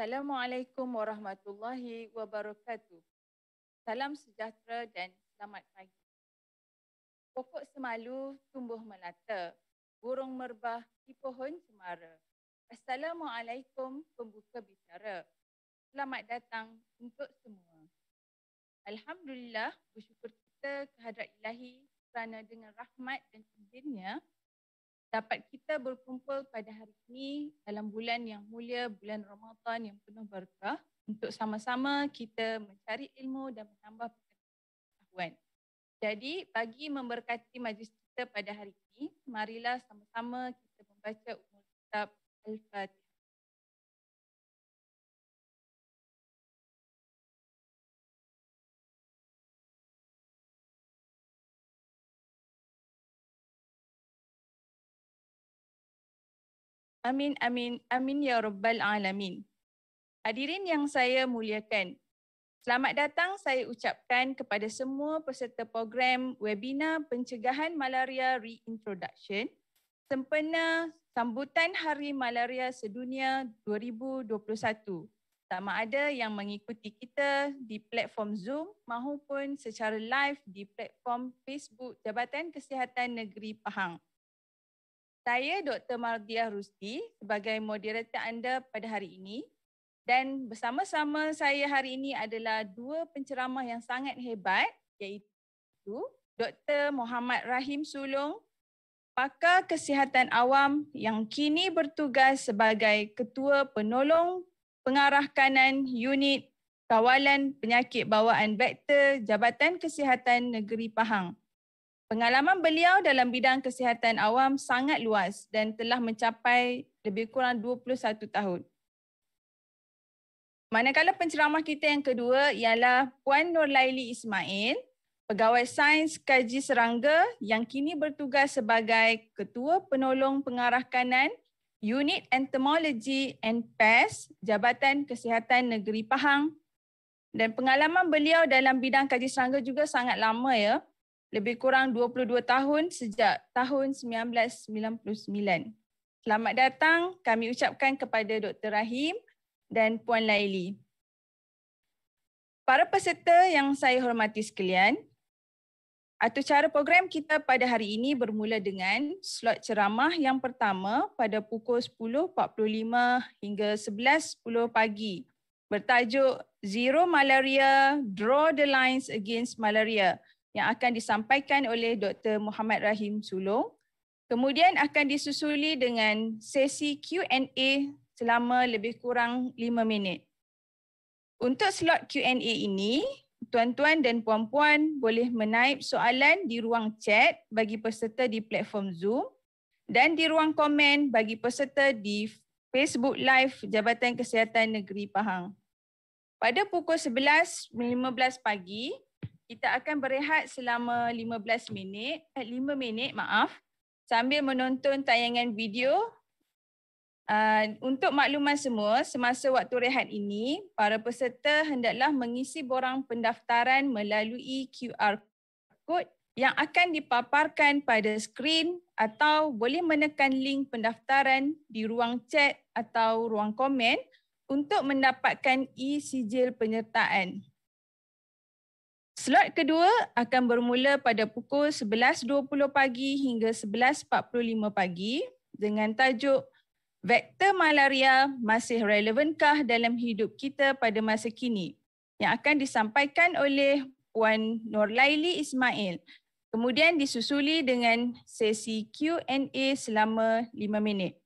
Assalamualaikum warahmatullahi wabarakatuh. Salam sejahtera dan selamat pagi. Pokok semalu tumbuh melata, burung merbah di pohon cemara. Assalamualaikum pembuka bicara. Selamat datang untuk semua. Alhamdulillah, bersyukur kita kehadrat Ilahi kerana dengan rahmat dan izinnya dapat kita berkumpul pada hari ini dalam bulan yang mulia, bulan Ramadan yang penuh berkah untuk sama-sama kita mencari ilmu dan menambah pengetahuan. Jadi bagi memberkati majlis kita pada hari ini, marilah sama-sama kita membaca Ummul Kitab Al-Fatihah. Amin, amin, amin ya Rabbal Alamin. Hadirin yang saya muliakan, selamat datang saya ucapkan kepada semua peserta program webinar pencegahan malaria reintroduction sempena sambutan Hari Malaria Sedunia 2021. Sama ada yang mengikuti kita di platform Zoom maupun secara live di platform Facebook Jabatan Kesihatan Negeri Pahang. Saya Dr. Mardiah Rusdi sebagai moderator anda pada hari ini dan bersama-sama saya hari ini adalah dua penceramah yang sangat hebat iaitu Dr. Muhammad Rahim Sulong, pakar kesihatan awam yang kini bertugas sebagai Ketua Penolong Pengarah Kanan Unit Kawalan Penyakit Bawaan Vektor Jabatan Kesihatan Negeri Pahang. Pengalaman beliau dalam bidang kesihatan awam sangat luas dan telah mencapai lebih kurang 21 tahun. Manakala penceramah kita yang kedua ialah Puan Nurlaili Ismail, Pegawai Sains Kaji Serangga yang kini bertugas sebagai Ketua Penolong Pengarah Kanan Unit Entomology and Pest Jabatan Kesihatan Negeri Pahang. Dan pengalaman beliau dalam bidang kaji serangga juga sangat lama ya. Lebih kurang 22 tahun sejak tahun 1999. Selamat datang kami ucapkan kepada Dr. Rahim dan Puan Laili. Para peserta yang saya hormati sekalian, atur cara program kita pada hari ini bermula dengan slot ceramah yang pertama pada pukul 10.45 hingga 11.10 pagi bertajuk Zero Malaria, Draw the Lines Against Malaria yang akan disampaikan oleh Dr. Muhammad Rahim Sulong. Kemudian akan disusuli dengan sesi Q&A selama lebih kurang 5 minit. Untuk slot Q&A ini, tuan-tuan dan puan-puan boleh menaip soalan di ruang chat bagi peserta di platform Zoom dan di ruang komen bagi peserta di Facebook Live Jabatan Kesihatan Negeri Pahang. Pada pukul 11.15 pagi, kita akan berehat selama 5 minit sambil menonton tayangan video. Untuk makluman semua, semasa waktu rehat ini, para peserta hendaklah mengisi borang pendaftaran melalui QR code yang akan dipaparkan pada skrin atau boleh menekan link pendaftaran di ruang chat atau ruang komen untuk mendapatkan e-sijil penyertaan. Slot kedua akan bermula pada pukul 11.20 pagi hingga 11.45 pagi dengan tajuk Vektor Malaria masih relevankah dalam hidup kita pada masa kini yang akan disampaikan oleh Puan Nurlaili Ismail. Kemudian disusuli dengan sesi Q&A selama 5 minit.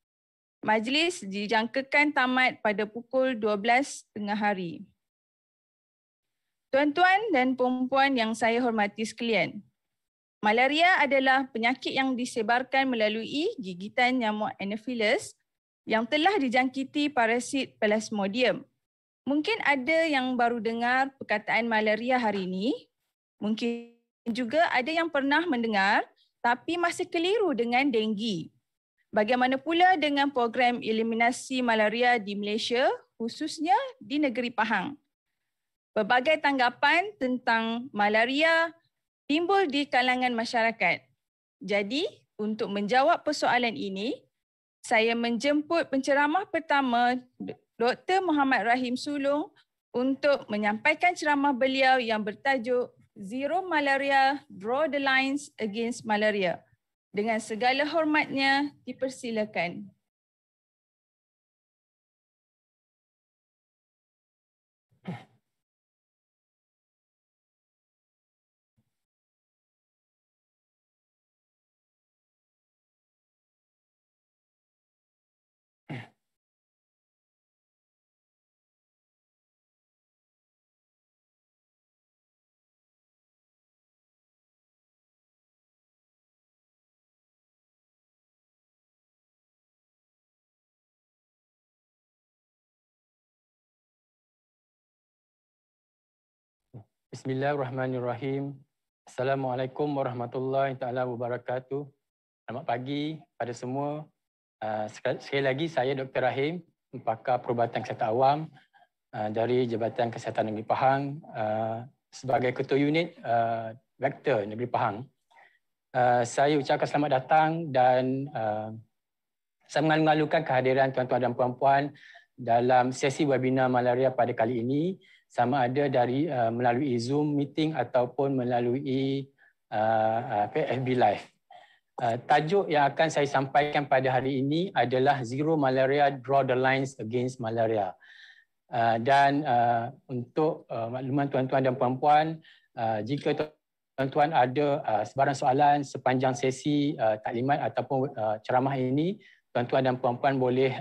Majlis dijangkakan tamat pada pukul 12.30 hari. Tuan-tuan dan puan-puan yang saya hormati sekalian, malaria adalah penyakit yang disebarkan melalui gigitan nyamuk Anopheles yang telah dijangkiti parasit Plasmodium. Mungkin ada yang baru dengar perkataan malaria hari ini, mungkin juga ada yang pernah mendengar tapi masih keliru dengan denggi. Bagaimana pula dengan program eliminasi malaria di Malaysia, khususnya di negeri Pahang? Berbagai tanggapan tentang malaria timbul di kalangan masyarakat. Jadi, untuk menjawab persoalan ini, saya menjemput penceramah pertama Dr. Muhammad Rahim Sulong untuk menyampaikan ceramah beliau yang bertajuk Zero Malaria, Draw the Lines Against Malaria. Dengan segala hormatnya, dipersilakan. Bismillahirrahmanirrahim. Assalamualaikum warahmatullahi taala wabarakatuh. Selamat pagi pada semua. Sekali lagi saya Dr. Rahim, pakar perubatan kesihatan awam dari Jabatan Kesihatan Negeri Pahang sebagai ketua unit Vektor Negeri Pahang. Saya ucapkan selamat datang dan saya mengalu-alukan kehadiran tuan-tuan dan puan-puan dalam sesi webinar malaria pada kali ini, sama ada dari melalui Zoom meeting ataupun melalui FB Live. Tajuk yang akan saya sampaikan pada hari ini adalah Zero Malaria, Draw the Lines Against Malaria. Dan untuk makluman tuan-tuan dan puan-puan, jika tuan-tuan ada sebarang soalan sepanjang sesi taklimat ataupun ceramah ini, tuan-tuan dan puan-puan boleh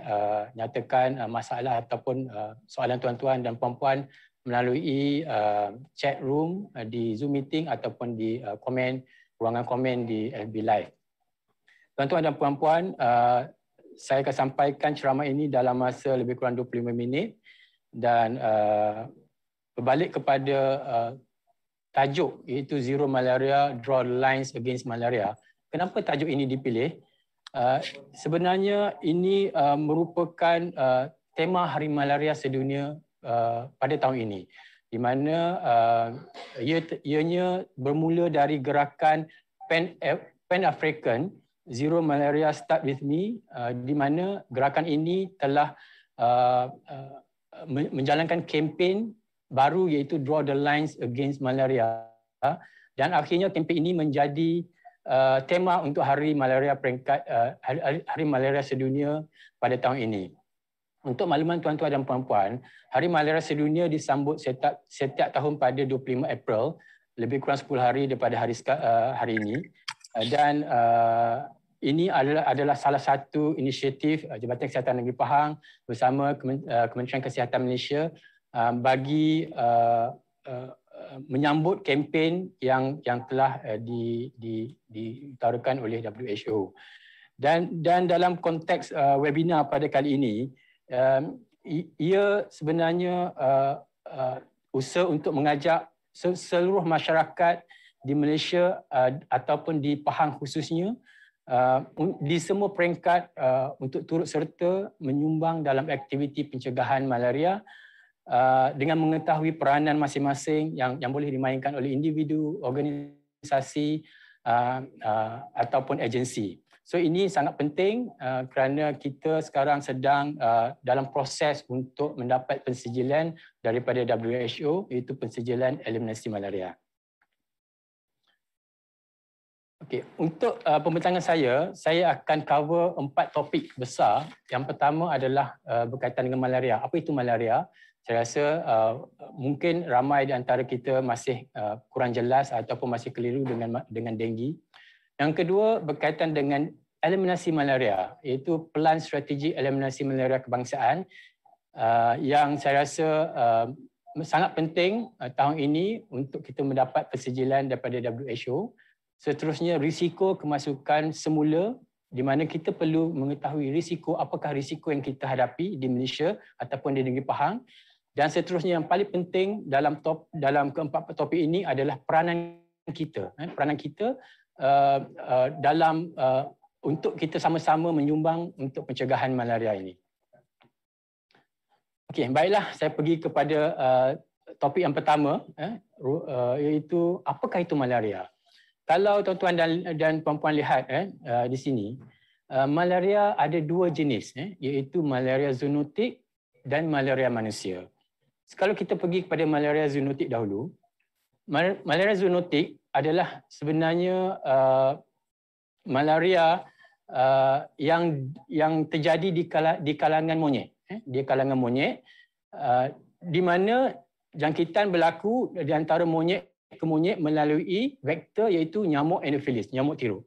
nyatakan masalah ataupun soalan tuan-tuan dan puan-puan melalui chat room di Zoom meeting ataupun di ruangan komen di FB Live. Tuan-tuan dan puan-puan, saya akan sampaikan ceramah ini dalam masa lebih kurang 25 minit dan berbalik kepada tajuk iaitu Zero Malaria, Draw the Lines Against Malaria. Kenapa tajuk ini dipilih? Sebenarnya ini merupakan tema Hari Malaria Sedunia pada tahun ini, di mana ianya bermula dari gerakan Pan-African Zero Malaria Start With Me, di mana gerakan ini telah menjalankan kempen baru iaitu Draw the Lines Against Malaria, dan akhirnya kempen ini menjadi tema untuk Hari Malaria Hari Malaria Sedunia pada tahun ini. Untuk makluman tuan-tuan dan puan-puan, Hari Malaria Sedunia disambut setiap tahun pada 25 April, lebih kurang 10 hari daripada hari ini. Dan ini adalah salah satu inisiatif Jabatan Kesihatan Negeri Pahang bersama Kementerian Kesihatan Malaysia bagi menyambut kempen yang telah diutarakan oleh WHO. Dan dalam konteks webinar pada kali ini, ia sebenarnya usaha untuk mengajak seluruh masyarakat di Malaysia ataupun di Pahang khususnya di semua peringkat untuk turut serta menyumbang dalam aktiviti pencegahan malaria dengan mengetahui peranan masing-masing yang boleh dimainkan oleh individu, organisasi ataupun agensi. So ini sangat penting kerana kita sekarang sedang dalam proses untuk mendapat pensijilan daripada WHO, iaitu pensijilan eliminasi malaria. Okey, untuk pembincangan saya akan cover 4 topik besar. Yang pertama adalah berkaitan dengan malaria. Apa itu malaria? Saya rasa mungkin ramai di antara kita masih kurang jelas ataupun masih keliru dengan denggi. Yang kedua berkaitan dengan eliminasi malaria, iaitu pelan strategi eliminasi malaria kebangsaan yang saya rasa sangat penting tahun ini untuk kita mendapat persetujuan daripada WHO. Seterusnya, risiko kemasukan semula, di mana kita perlu mengetahui risiko, apakah risiko yang kita hadapi di Malaysia ataupun di negeri Pahang. Dan seterusnya yang paling penting dalam keempat topik ini adalah peranan kita. Peranan kita dalam untuk kita sama-sama menyumbang untuk pencegahan malaria ini. Okey, baiklah, saya pergi kepada topik yang pertama, iaitu apakah itu malaria. Kalau tuan-tuan dan puan-puan lihat di sini, malaria ada 2 jenis, iaitu malaria zoonotik dan malaria manusia. Kalau kita pergi kepada malaria zoonotik dahulu, malaria zoonotik adalah sebenarnya malaria yang terjadi di kalangan monyet, di kalangan monyet, di mana jangkitan berlaku di antara monyet ke monyet melalui vektor iaitu nyamuk Anopheles, nyamuk tirup.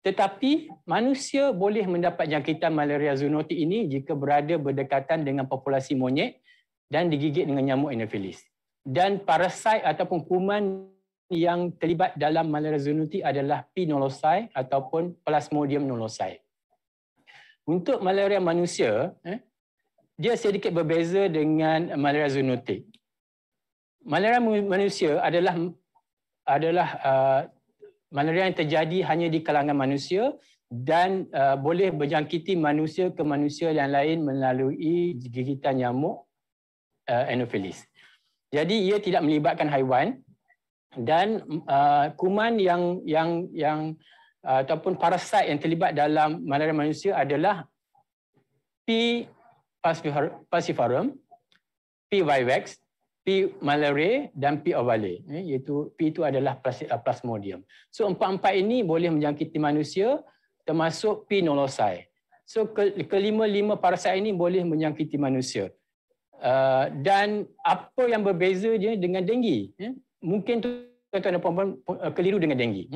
Tetapi manusia boleh mendapat jangkitan malaria zoonotik ini jika berada berdekatan dengan populasi monyet dan digigit dengan nyamuk Anopheles. Dan parasit ataupun kuman yang terlibat dalam malaria zoonotik adalah P. nolosai ataupun Plasmodium nolosai. Untuk malaria manusia, dia sedikit berbeza dengan malaria zoonotik. Malaria manusia adalah malaria yang terjadi hanya di kalangan manusia dan boleh berjangkiti manusia ke manusia yang lain melalui gigitan nyamuk Anopheles. Jadi ia tidak melibatkan haiwan dan kuman yang ataupun parasit yang terlibat dalam malaria manusia adalah P. falciparum, P. vivax, P. malariae dan P. ovale, iaitu P itu adalah Plasmodium. So empat-empat ini boleh menjangkiti manusia termasuk P. nolosai. So kelima-lima parasit ini boleh menjangkiti manusia. Dan apa yang berbeza dia dengan denggi? Mungkin tuan-tuan dan puan-puan keliru dengan denggi.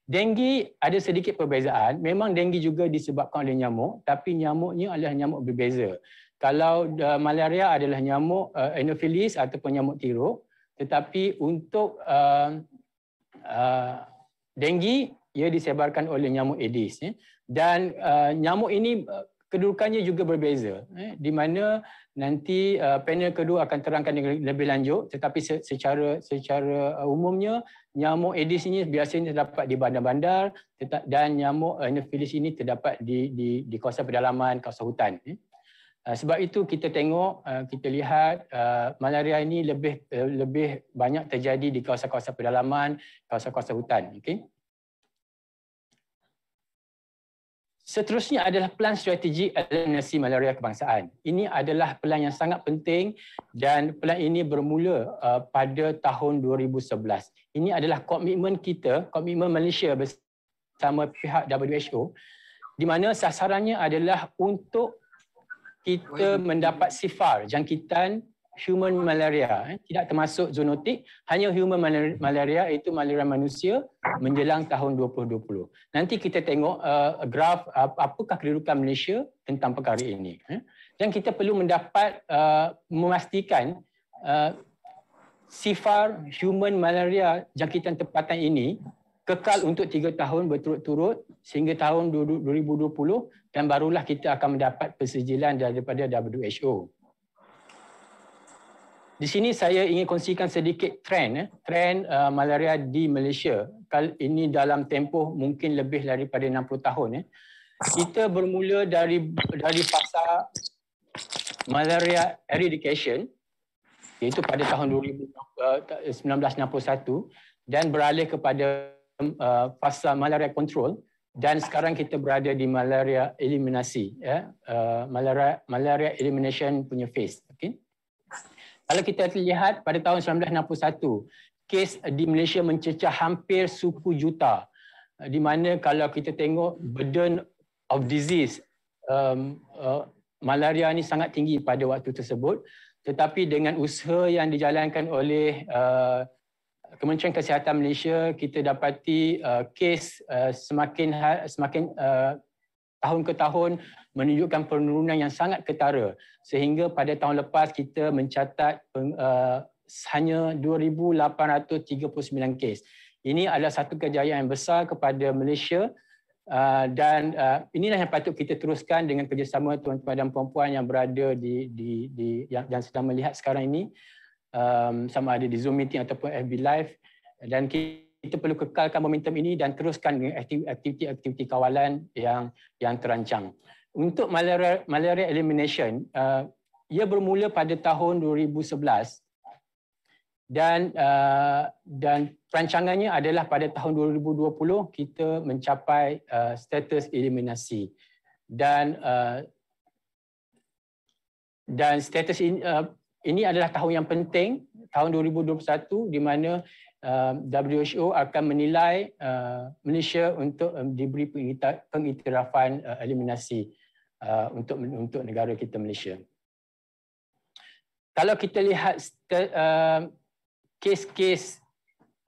Denggi ada sedikit perbezaan. Memang denggi juga disebabkan oleh nyamuk, tapi nyamuknya adalah nyamuk berbeza. Kalau malaria adalah nyamuk Anopheles ataupun nyamuk tirup, tetapi untuk denggi ia disebarkan oleh nyamuk Aedes. Dan nyamuk ini kedudukannya juga berbeza, di mana nanti panel kedua akan terangkan lebih lanjut, tetapi secara umumnya nyamuk Aedes ini biasanya terdapat di bandar-bandar dan nyamuk Anopheles ini terdapat di kawasan pedalaman, kawasan hutan. Sebab itu kita tengok, kita lihat malaria ini lebih banyak terjadi di kawasan-kawasan pedalaman, kawasan-kawasan hutan. Okay? Seterusnya adalah pelan strategi eliminasi malaria kebangsaan. Ini adalah pelan yang sangat penting dan pelan ini bermula pada tahun 2011. Ini adalah komitmen kita, komitmen Malaysia bersama pihak WHO, di mana sasarannya adalah untuk kita mendapat sifar jangkitan human malaria, tidak termasuk zoonotik, hanya human malaria iaitu malaria manusia menjelang tahun 2020. Nanti kita tengok graf apakah kedudukan Malaysia tentang perkara ini. Dan kita perlu mendapat memastikan sifar human malaria jangkitan tempatan ini kekal untuk 3 tahun berturut-turut sehingga tahun 2020 dan barulah kita akan mendapat persetujuan daripada WHO. Di sini saya ingin kongsikan sedikit trend malaria di Malaysia. Ini dalam tempoh mungkin lebih daripada 60 tahun. Kita bermula dari fasa malaria eradication, iaitu pada tahun 1961 dan beralih kepada fasa malaria control dan sekarang kita berada di malaria eliminasi, malaria elimination punya phase. Okay? Kalau kita lihat pada tahun 1961, kes di Malaysia mencecah hampir 10 juta. Di mana kalau kita tengok burden of disease, malaria ni sangat tinggi pada waktu tersebut. Tetapi dengan usaha yang dijalankan oleh Kementerian Kesihatan Malaysia, kita dapati kes semakin tahun ke tahun menunjukkan penurunan yang sangat ketara sehingga pada tahun lepas kita mencatat hanya 2,839 kes. Ini adalah satu kejayaan yang besar kepada Malaysia dan inilah yang patut kita teruskan dengan kerjasama tuan-tuan dan puan-puan yang berada yang sedang melihat sekarang ini, sama ada di Zoom meeting ataupun FB Live, dan kita perlu kekalkan momentum ini dan teruskan dengan aktiviti-aktiviti kawalan yang terancang. Untuk malaria elimination, ia bermula pada tahun 2011 dan perancangannya adalah pada tahun 2020 kita mencapai status eliminasi dan Dan status ini adalah tahun yang penting, tahun 2021, di mana WHO akan menilai Malaysia untuk diberi pengiktirafan eliminasi untuk negara kita Malaysia. Kalau kita lihat kes-kes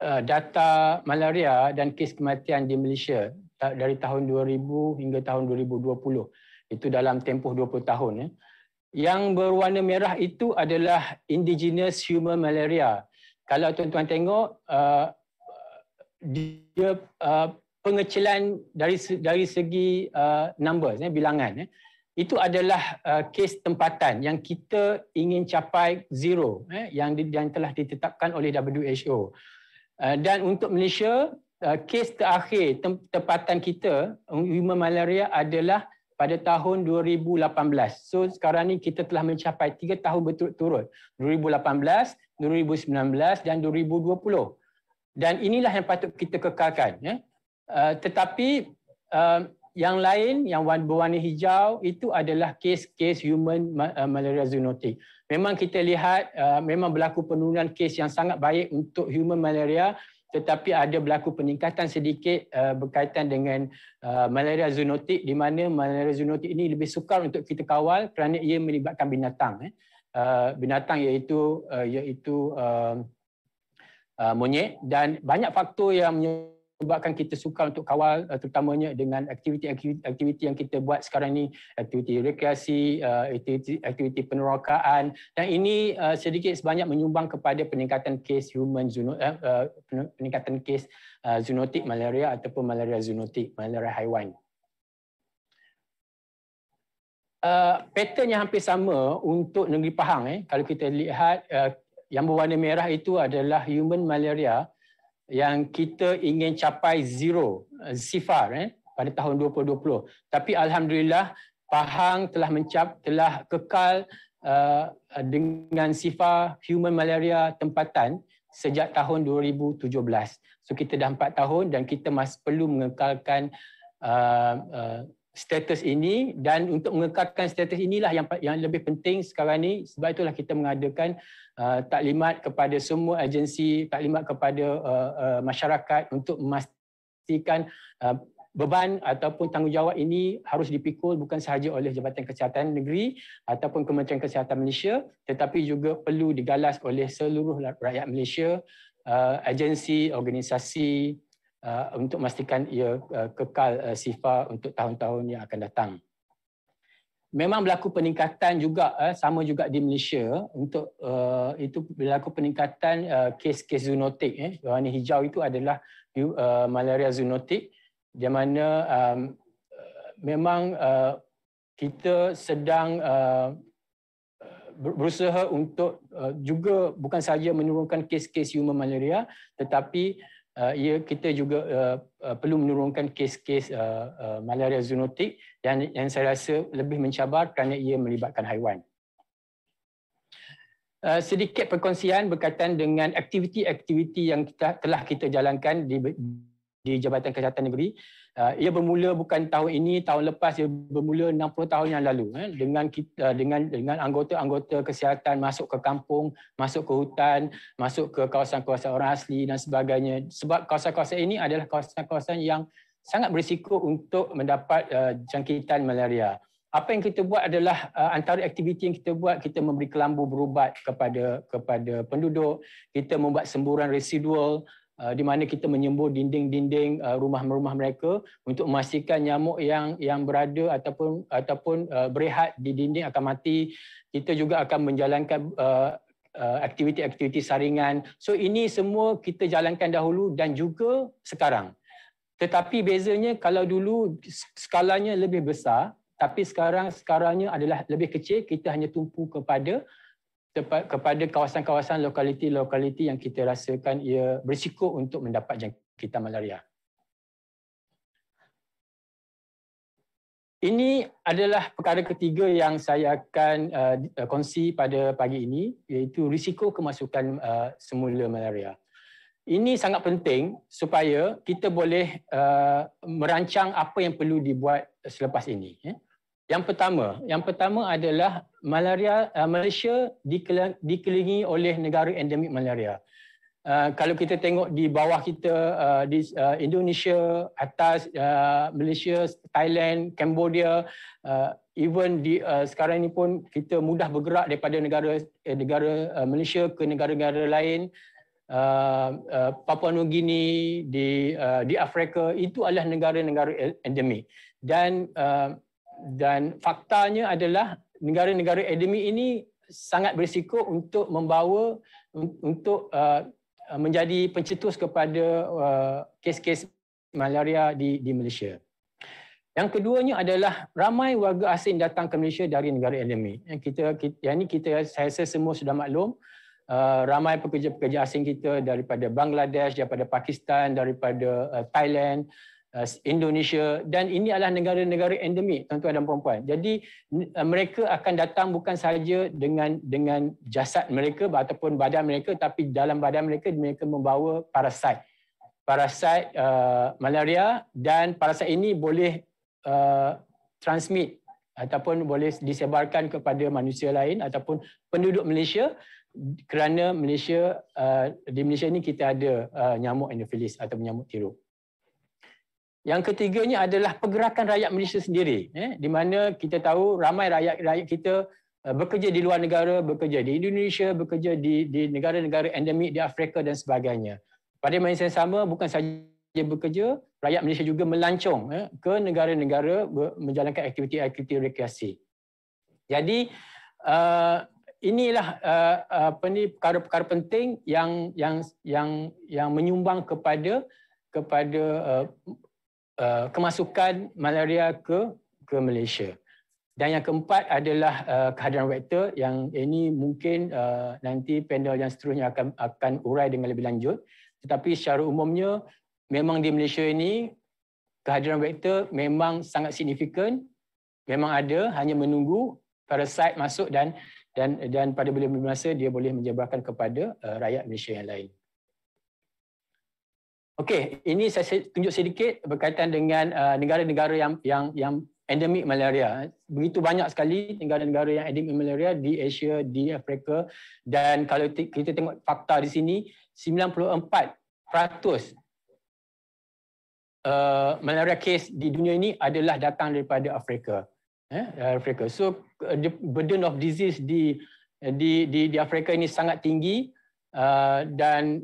data malaria dan kes kematian di Malaysia dari tahun 2000 hingga tahun 2020, itu dalam tempoh 20 tahun. Yang berwarna merah itu adalah indigenous human malaria. Kalau tuan-tuan tengok, dia pengecilan dari segi numbers, bilangan, itu adalah kes tempatan yang kita ingin capai zero, yang telah ditetapkan oleh WHO. Dan untuk Malaysia, kes terakhir tempatan kita human malaria adalah pada tahun 2018. So sekarang ni kita telah mencapai 3 tahun berturut-turut, 2018, 2019 dan 2020. Dan inilah yang patut kita kekalkan. Tetapi yang lain yang berwarna hijau itu adalah kes-kes human malaria zoonotic. Memang kita lihat memang berlaku penurunan kes yang sangat baik untuk human malaria, tetapi ada berlaku peningkatan sedikit berkaitan dengan malaria zoonotic, di mana malaria zoonotic ini lebih sukar untuk kita kawal kerana ia melibatkan binatang. Binatang iaitu monyet, dan banyak faktor yang menyebabkan kita sukar untuk kawal, terutamanya dengan aktiviti yang kita buat sekarang ni, aktiviti rekreasi, aktiviti penerokaan, dan ini sedikit sebanyak menyumbang kepada peningkatan kes peningkatan kes zoonotik malaria ataupun malaria zoonotik, malaria haiwan. Pattern yang hampir sama untuk negeri Pahang. Kalau kita lihat, yang berwarna merah itu adalah human malaria yang kita ingin capai zero, sifar pada tahun 2020. Tapi alhamdulillah Pahang telah kekal dengan sifar human malaria tempatan sejak tahun 2017. So kita dah 4 tahun dan kita masih perlu mengekalkan status ini, dan untuk mengekalkan status inilah yang lebih penting sekarang ni. Sebab itulah kita mengadakan taklimat kepada semua agensi, taklimat kepada masyarakat untuk memastikan beban ataupun tanggungjawab ini harus dipikul bukan sahaja oleh Jabatan Kesihatan Negeri ataupun Kementerian Kesihatan Malaysia, tetapi juga perlu digalas oleh seluruh rakyat Malaysia, agensi, organisasi, untuk memastikan ia kekal sifar untuk tahun-tahun yang akan datang. Memang berlaku peningkatan juga, sama juga di Malaysia, untuk itu berlaku peningkatan kes-kes zoonotik. Warna hijau itu adalah malaria zoonotik, di mana memang kita sedang berusaha untuk juga bukan sahaja menurunkan kes-kes human malaria, tetapi kita juga perlu menurunkan kes-kes malaria zoonotik yang saya rasa lebih mencabar kerana ia melibatkan haiwan. Sedikit perkongsian berkaitan dengan aktiviti-aktiviti yang telah kita jalankan di Jabatan Kesihatan Negeri. Ia bermula bukan tahun ini, tahun lepas, ia bermula 60 tahun yang lalu, dengan anggota-anggota kesihatan masuk ke kampung, masuk ke hutan, masuk ke kawasan-kawasan orang asli dan sebagainya. Sebab kawasan-kawasan ini adalah kawasan-kawasan yang sangat berisiko untuk mendapat jangkitan malaria. Apa yang kita buat adalah antara aktiviti yang kita buat, kita memberi kelambu berubat kepada penduduk, kita membuat semburan residual, di mana kita menyembur dinding-dinding rumah-rumah mereka untuk memastikan nyamuk yang berada ataupun berehat di dinding akan mati. Kita juga akan menjalankan aktiviti-aktiviti saringan. So ini semua kita jalankan dahulu dan juga sekarang. Tetapi bezanya, kalau dulu skalanya lebih besar, tapi sekarangnya adalah lebih kecil. Kita hanya tumpu kepada kawasan-kawasan lokaliti-lokaliti yang kita rasakan ia berisiko untuk mendapat jangkitan malaria. Ini adalah perkara ketiga yang saya akan kongsi pada pagi ini, iaitu risiko kemasukan semula malaria. Ini sangat penting supaya kita boleh merancang apa yang perlu dibuat selepas ini. Yang pertama adalah malaria. Malaysia dikelilingi oleh negara endemik malaria. Kalau kita tengok di bawah kita, di Indonesia, atas Malaysia, Thailand, Cambodia, even di sekarang ini pun kita mudah bergerak daripada negara Malaysia ke negara-negara lain. Papua New Guinea, di Afrika, itu adalah negara-negara endemik. Dan faktanya adalah negara-negara endemik ini sangat berisiko untuk membawa, untuk menjadi pencetus kepada kes-kes malaria di Malaysia. Yang keduanya adalah ramai warga asing datang ke Malaysia dari negara endemik. Saya rasa semua sudah maklum. Ramai pekerja-pekerja asing kita daripada Bangladesh, daripada Pakistan, daripada Thailand, Indonesia, dan ini adalah negara-negara endemik, tuan-tuan dan puan-puan. Jadi mereka akan datang bukan sahaja dengan jasad mereka ataupun badan mereka, tapi dalam badan mereka membawa parasit malaria, dan parasit ini boleh transmit ataupun boleh disebarkan kepada manusia lain ataupun penduduk Malaysia, kerana di Malaysia ini kita ada nyamuk Anopheles atau nyamuk tiruk. Yang ketiganya adalah pergerakan rakyat Malaysia sendiri, di mana kita tahu ramai rakyat kita bekerja di luar negara, bekerja di Indonesia, bekerja di negara-negara endemik di Afrika dan sebagainya. Pada masa yang sama, bukan sahaja bekerja, rakyat Malaysia juga melancong ke negara-negara menjalankan aktiviti-aktiviti rekreasi. Jadi inilah perkara-perkara penting yang menyumbang kepada kemasukan malaria ke Malaysia. Dan yang keempat adalah kehadiran vektor, yang ini mungkin nanti panel yang seterusnya akan urai dengan lebih lanjut. Tetapi secara umumnya memang di Malaysia ini kehadiran vektor memang sangat signifikan, memang ada, hanya menunggu parasit masuk dan pada bila-bila masa dia boleh menyebarkan kepada rakyat Malaysia yang lain. Okey, ini saya tunjuk sedikit berkaitan dengan negara-negara yang endemik malaria. Begitu banyak sekali negara-negara yang endemik malaria di Asia, di Afrika, dan kalau kita tengok fakta di sini, 94% malaria kes di dunia ini adalah datang daripada Afrika. Afrika. So the burden of disease di Afrika ini sangat tinggi, dan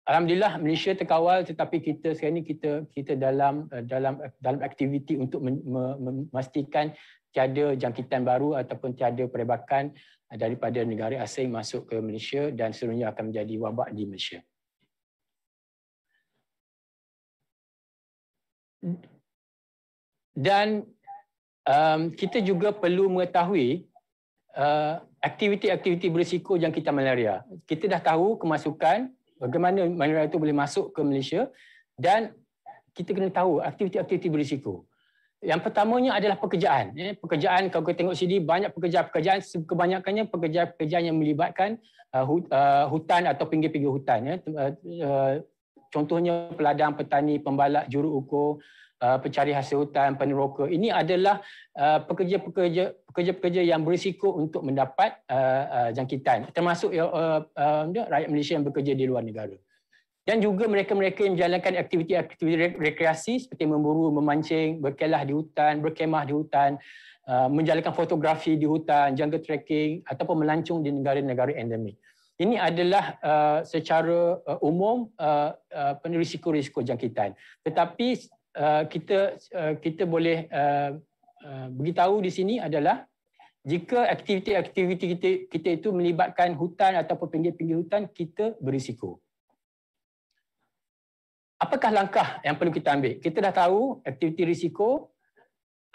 alhamdulillah Malaysia terkawal, tetapi kita sekarang ini kita dalam aktiviti untuk memastikan tiada jangkitan baru ataupun tiada perebakan daripada negara asing masuk ke Malaysia, dan seterusnya akan menjadi wabak di Malaysia. Dan kita juga perlu mengetahui aktiviti-aktiviti berisiko jangkitan malaria. Kita dah tahu kemasukan, bagaimana malaria itu boleh masuk ke Malaysia, dan kita kena tahu aktiviti-aktiviti berisiko. Yang pertamanya adalah pekerjaan. Pekerjaan, kalau kita tengok sini, banyak pekerjaan, kebanyakannya pekerjaan yang melibatkan hutan atau pinggir-pinggir hutan. Contohnya peladang, petani, pembalak, juru ukur, pencari hasil hutan, peneroka. Ini adalah pekerja-pekerja yang berisiko untuk mendapat jangkitan, termasuk rakyat Malaysia yang bekerja di luar negara. Dan juga mereka-mereka yang menjalankan aktiviti-aktiviti rekreasi seperti memburu, memancing, berkelah di hutan, berkemah di hutan, menjalankan fotografi di hutan, jungle trekking ataupun melancong di negara-negara endemik. Ini adalah secara umum risiko-risiko jangkitan. Tetapi kita boleh beritahu di sini adalah jika aktiviti-aktiviti kita itu melibatkan hutan ataupun pinggir-pinggir hutan, kita berisiko. Apakah langkah yang perlu kita ambil? Kita dah tahu aktiviti risiko,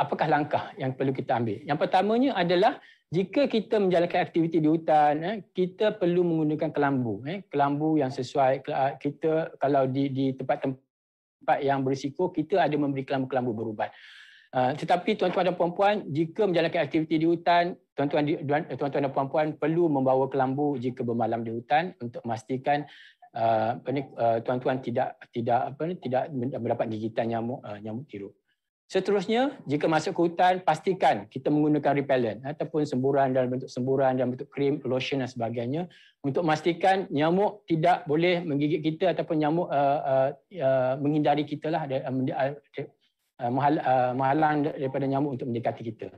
apakah langkah yang perlu kita ambil? Yang pertamanya adalah jika kita menjalankan aktiviti di hutan, kita perlu menggunakan kelambu. Kelambu yang sesuai. Kita kalau di tempat yang berisiko, kita ada memberi kelambu-kelambu berubat. Tetapi tuan-tuan dan puan-puan, jika menjalankan aktiviti di hutan, tuan-tuan dan puan-puan perlu membawa kelambu jika bermalam di hutan untuk memastikan tuan-tuan tidak mendapat gigitan nyamuk tiruk. Seterusnya, jika masuk ke hutan, pastikan kita menggunakan repellent ataupun semburan dalam bentuk krim, lotion dan sebagainya untuk memastikan nyamuk tidak boleh menggigit kita ataupun nyamuk menghindari kita lah, menghalang daripada nyamuk untuk mendekati kita.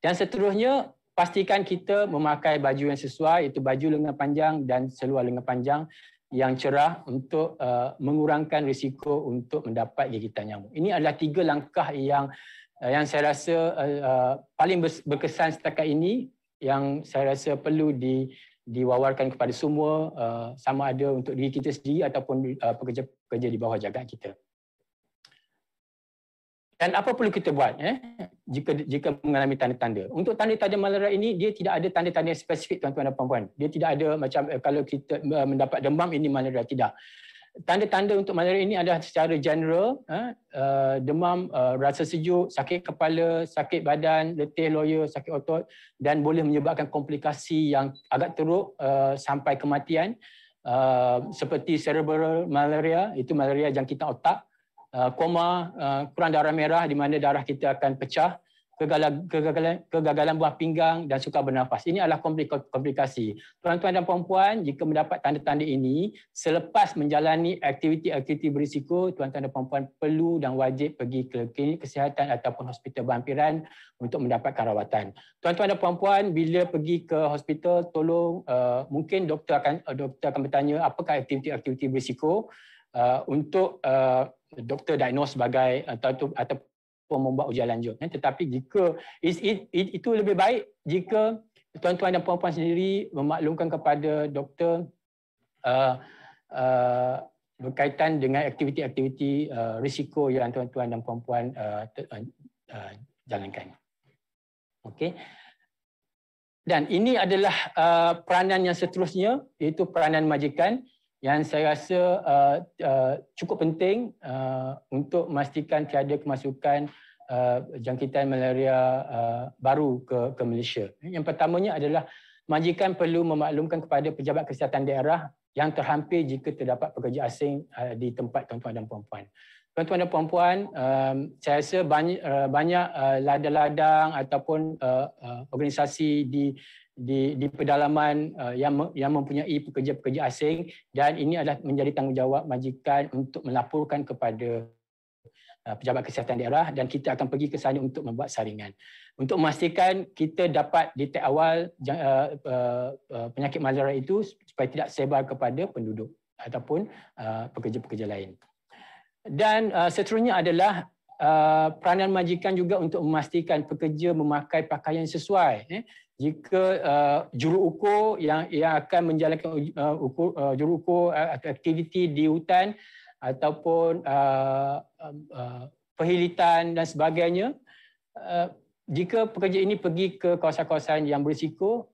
Dan seterusnya, pastikan kita memakai baju yang sesuai, iaitu baju lengan panjang dan seluar lengan panjang yang cerah untuk mengurangkan risiko untuk mendapat gigitan nyamuk. Ini adalah 3 langkah yang saya rasa paling berkesan setakat ini, yang saya rasa perlu diwawarkan kepada semua, sama ada untuk diri kita sendiri ataupun pekerja-pekerja di bawah jagaan kita. Dan apa perlu kita buat jika mengalami tanda-tanda? Untuk tanda-tanda malaria ini, dia tidak ada tanda-tanda yang spesifik, tuan-tuan dan puan-puan. Dia tidak ada macam kalau kita mendapat demam, ini malaria, tidak. Tanda-tanda untuk malaria ini adalah secara general, demam, rasa sejuk, sakit kepala, sakit badan, letih loya, sakit otot, dan boleh menyebabkan komplikasi yang agak teruk sampai kematian, seperti cerebral malaria, itu malaria jangkitan otak, koma, kurang darah merah di mana darah kita akan pecah, kegagalan buah pinggang dan sukar bernafas. Ini adalah komplikasi. Tuan-tuan dan puan-puan, jika mendapat tanda-tanda ini, selepas menjalani aktiviti-aktiviti berisiko, tuan-tuan dan puan-puan perlu dan wajib pergi ke klinik kesihatan ataupun hospital berhampiran untuk mendapatkan rawatan. Tuan-tuan dan puan-puan, bila pergi ke hospital, tolong mungkin doktor akan bertanya apakah aktiviti-aktiviti berisiko untuk doktor diagnose sebagai ataupun membuat ujian lanjut. Tetapi jika itu lebih baik jika tuan-tuan dan puan-puan sendiri memaklumkan kepada doktor berkaitan dengan aktiviti-aktiviti risiko yang tuan-tuan dan puan-puan jalankan. Okey. Dan ini adalah peranan yang seterusnya, iaitu peranan majikan, yang saya rasa cukup penting untuk memastikan tiada kemasukan jangkitan malaria baru ke Malaysia. Yang pertamanya adalah majikan perlu memaklumkan kepada pejabat kesihatan daerah yang terhampir jika terdapat pekerja asing di tempat tuan-tuan dan puan-puan. Tuan-tuan dan puan-puan, saya rasa banyak ladang-ladang ataupun organisasi di pedalaman yang mempunyai pekerja-pekerja asing, dan ini adalah menjadi tanggungjawab majikan untuk melaporkan kepada pejabat kesihatan daerah, dan kita akan pergi ke sana untuk membuat saringan untuk memastikan kita dapat detek awal penyakit malaria itu supaya tidak sebar kepada penduduk ataupun pekerja-pekerja lain. Dan seterusnya adalah peranan majikan juga untuk memastikan pekerja memakai pakaian sesuai. Jika juruukur yang akan menjalankan juruukur aktiviti di hutan ataupun perhilitan dan sebagainya, jika pekerja ini pergi ke kawasan-kawasan yang berisiko,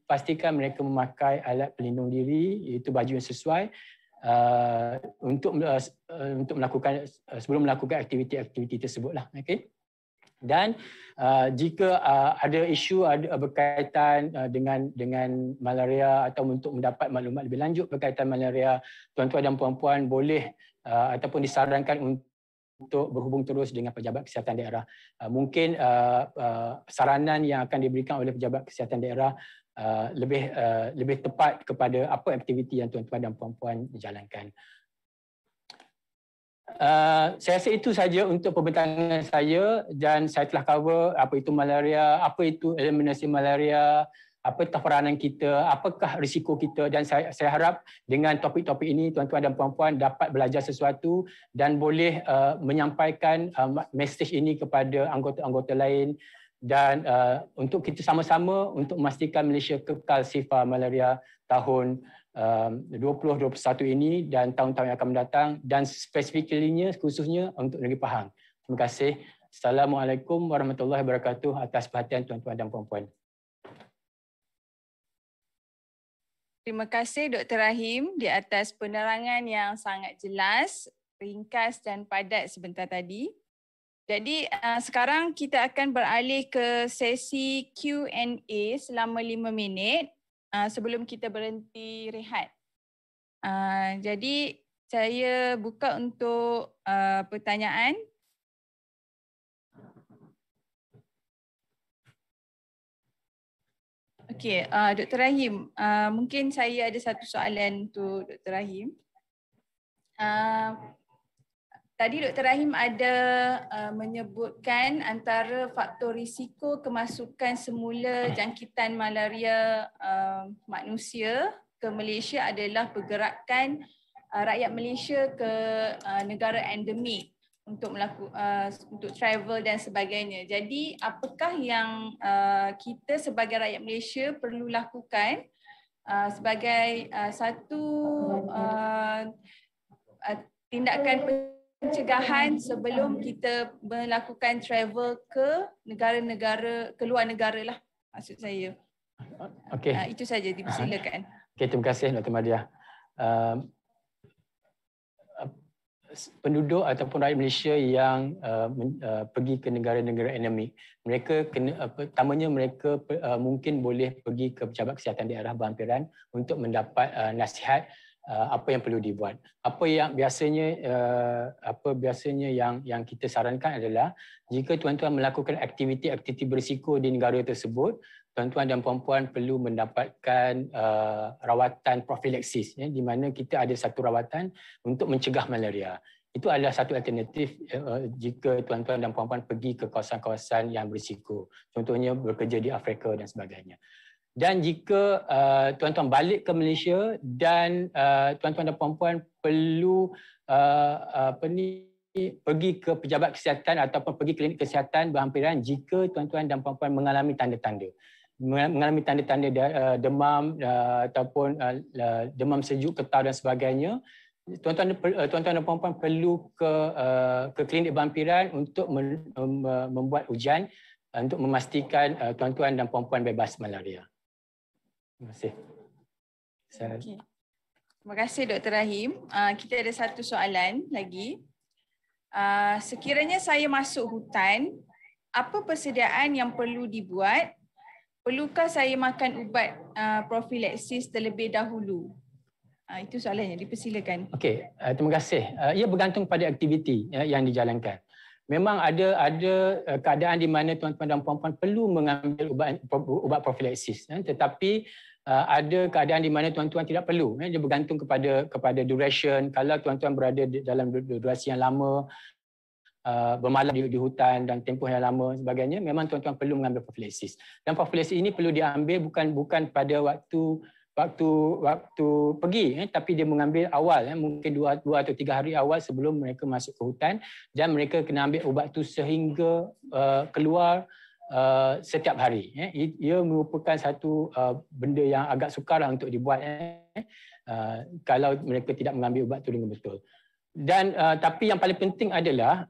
pastikan mereka memakai alat pelindung diri, iaitu baju yang sesuai untuk melakukan sebelum melakukan aktiviti-aktiviti tersebutlah. Okey. Dan jika ada isu berkaitan dengan malaria atau untuk mendapat maklumat lebih lanjut berkaitan malaria, tuan-tuan dan puan-puan boleh ataupun disarankan untuk berhubung terus dengan pejabat kesihatan daerah. Mungkin saranan yang akan diberikan oleh pejabat kesihatan daerah lebih tepat kepada apa aktiviti yang tuan-tuan dan puan-puan jalankan. Saya rasa itu saja untuk pembentangan saya, dan saya telah cover apa itu malaria, apa itu eliminasi malaria, apakah peranan kita, apakah risiko kita, dan saya harap dengan topik-topik ini tuan-tuan dan puan-puan dapat belajar sesuatu dan boleh menyampaikan mesej ini kepada anggota-anggota lain, dan untuk kita sama-sama untuk memastikan Malaysia kekal sifar malaria tahun 2021 ini dan tahun-tahun yang akan mendatang, dan spesifiknya khususnya untuk negeri Pahang. Terima kasih. Assalamualaikum warahmatullahi wabarakatuh atas perhatian tuan-tuan dan puan-puan. Terima kasih Dr. Rahim di atas penerangan yang sangat jelas, ringkas dan padat sebentar tadi. Jadi sekarang kita akan beralih ke sesi Q&A selama 5 minit. Sebelum kita berhenti rehat. Jadi saya buka untuk pertanyaan. Okey, Dr. Rahim, mungkin saya ada satu soalan untuk Dr. Rahim. Tadi Dr. Rahim ada menyebutkan antara faktor risiko kemasukan semula jangkitan malaria manusia ke Malaysia adalah pergerakan rakyat Malaysia ke negara endemik untuk untuk travel dan sebagainya. Jadi apakah yang kita sebagai rakyat Malaysia perlu lakukan sebagai satu tindakan pencegahan sebelum kita melakukan travel ke negara-negara, keluar negara lah maksud saya. Okey. Itu saja, dipersilakan. Okey, terima kasih Dr. Madiah. Penduduk ataupun rakyat Malaysia yang pergi ke negara-negara endemik, mereka pertamanya mereka mungkin boleh pergi ke pejabat kesihatan daerah berhampiran untuk mendapat nasihat apa yang perlu dibuat. Apa biasanya yang kita sarankan adalah jika tuan-tuan melakukan aktiviti-aktiviti berisiko di negara tersebut, tuan-tuan dan puan-puan perlu mendapatkan rawatan profilaksis, di mana kita ada satu rawatan untuk mencegah malaria. Itu adalah satu alternatif jika tuan-tuan dan puan-puan pergi ke kawasan-kawasan yang berisiko. Contohnya bekerja di Afrika dan sebagainya. Dan jika tuan-tuan balik ke Malaysia dan tuan-tuan dan puan-puan perlu pergi ke pejabat kesihatan ataupun pergi klinik kesihatan berhampiran jika tuan-tuan dan puan-puan mengalami tanda-tanda demam ataupun demam sejuk, ketar dan sebagainya, tuan-tuan dan puan-puan perlu ke klinik berhampiran untuk membuat ujian untuk memastikan tuan-tuan dan puan-puan bebas malaria. Terima kasih. Okay. Terima kasih Dr. Rahim. Kita ada satu soalan lagi. Sekiranya saya masuk hutan, apa persediaan yang perlu dibuat? Perlukah saya makan ubat profilaksis terlebih dahulu? Itu soalannya, dipersilakan. Okey, terima kasih. Ia bergantung pada aktiviti yang dijalankan. Memang ada keadaan di mana tuan-tuan dan puan-puan perlu mengambil ubat profilaksis, tetapi ada keadaan di mana tuan-tuan tidak perlu. Dia bergantung kepada duration. Kalau tuan-tuan berada dalam durasi yang lama, bermalam di hutan dan tempoh yang lama sebagainya, memang tuan-tuan perlu mengambil profilaksis. Dan profilaksis ini perlu diambil bukan pada waktu pergi, tapi dia mengambil awal, mungkin 2 atau 3 hari awal sebelum mereka masuk ke hutan, dan mereka kena ambil ubat tu sehingga keluar setiap hari. Ia merupakan satu benda yang agak sukar untuk dibuat kalau mereka tidak mengambil ubat tu dengan betul. Dan tapi yang paling penting adalah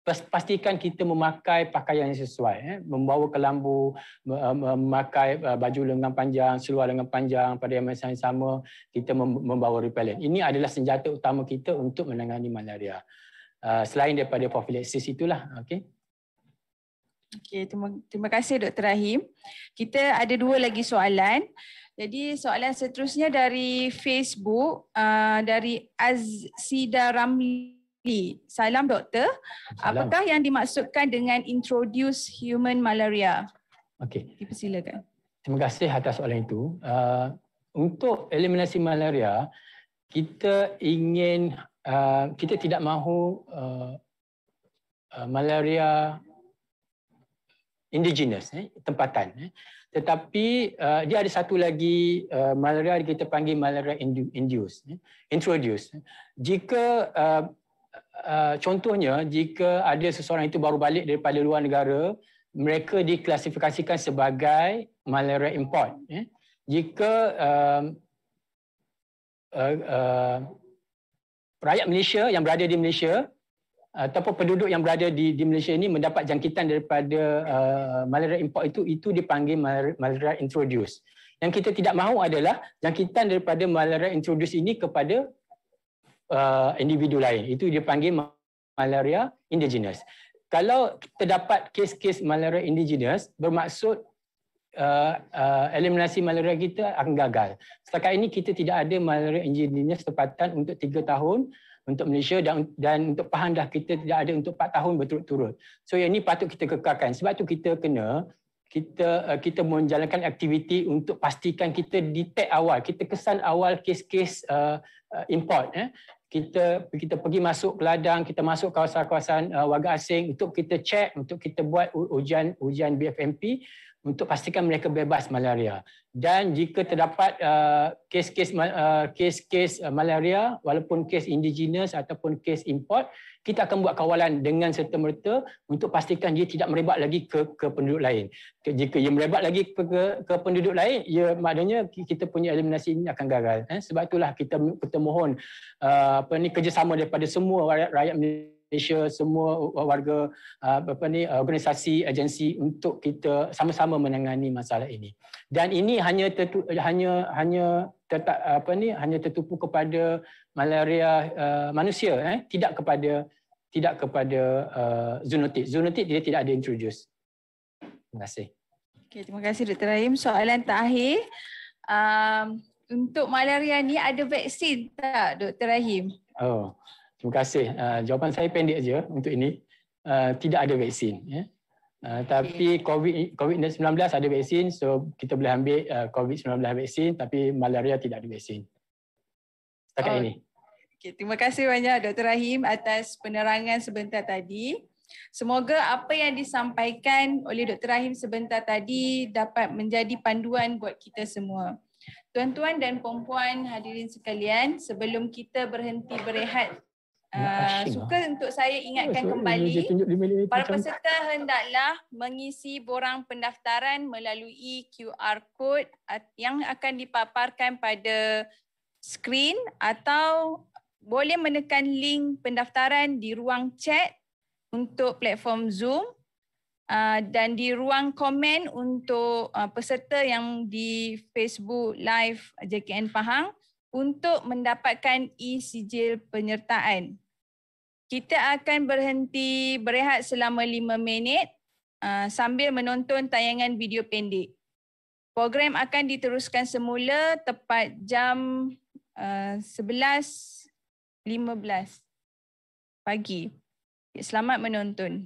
pastikan kita memakai pakaian yang sesuai, membawa kelambu, memakai baju lengan panjang, seluar lengan panjang, pada masa yang sama kita membawa repellent. Ini adalah senjata utama kita untuk menangani malaria. Selain daripada profilaksis itulah. Okey. Okey, terima kasih Dr. Rahim. Kita ada 2 lagi soalan. Jadi soalan seterusnya dari Facebook, dari Azida Ramli. Salam doktor. Salam. Apakah yang dimaksudkan dengan introduce human malaria? Okey. Dipersilakan. Terima kasih atas soalan itu. Untuk eliminasi malaria, kita tidak mahu malaria indigenous, tempatan. Tetapi dia ada satu lagi malaria kita panggil malaria introduce. Jika contohnya, jika ada seseorang itu baru balik daripada luar negara, mereka diklasifikasikan sebagai malaria import. Jika rakyat Malaysia yang berada di Malaysia ataupun penduduk yang berada di Malaysia ini mendapat jangkitan daripada malaria import itu dipanggil malaria introduce. Yang kita tidak mahu adalah jangkitan daripada malaria introduce ini kepada individu lain. Itu dipanggil malaria indigenous. Kalau terdapat kes-kes malaria indigenous, bermaksud eliminasi malaria kita akan gagal. Setakat ini kita tidak ada malaria indigenous tempatan untuk 3 tahun untuk Malaysia, dan untuk Pahang dah kita tidak ada untuk 4 tahun berturut-turut. So yang ini patut kita kekalkan. Sebab tu kita kena kita menjalankan aktiviti untuk pastikan kita detect awal, kita kesan awal kes-kes import. Kita pergi masuk ke ladang, kita masuk kawasan-kawasan warga asing untuk kita check, untuk kita buat ujian BFMP untuk pastikan mereka bebas malaria. Dan jika terdapat kes-kes malaria, walaupun kes indigenous ataupun kes import, kita akan buat kawalan dengan serta-merta untuk pastikan dia tidak merebak lagi ke penduduk lain. Jika ia merebak lagi ke penduduk lain, ia maknanya kita punya eliminasi ini akan gagal. Sebab itulah kita mohon kerjasama daripada semua rakyat Malaysia, semua warga organisasi, agensi untuk kita sama-sama menangani masalah ini. Dan ini hanya tertumpu kepada malaria manusia, tidak kepada zoonotik. Zoonotik dia tidak ada introduce. Terima kasih. Okay, terima kasih Dr. Rahim. Soalan terakhir, untuk malaria ni ada vaksin tak Dr. Rahim? Oh, terima kasih. Jawapan saya pendek saja untuk ini. Tidak ada vaksin. Tapi COVID-19 ada vaksin, so kita boleh ambil COVID-19 vaksin, tapi malaria tidak ada vaksin. Setakat ini. Okay, terima kasih banyak Dr. Rahim atas penerangan sebentar tadi. Semoga apa yang disampaikan oleh Dr. Rahim sebentar tadi dapat menjadi panduan buat kita semua. Tuan-tuan dan puan-puan hadirin sekalian, sebelum kita berhenti berehat, suka untuk saya ingatkan kembali, para peserta hendaklah mengisi borang pendaftaran melalui QR code yang akan dipaparkan pada skrin, atau boleh menekan link pendaftaran di ruang chat untuk platform Zoom dan di ruang komen untuk peserta yang di Facebook Live JKN Pahang untuk mendapatkan e-sijil penyertaan. Kita akan berhenti berehat selama 5 minit sambil menonton tayangan video pendek. Program akan diteruskan semula tepat jam 11.15 pagi. Selamat menonton.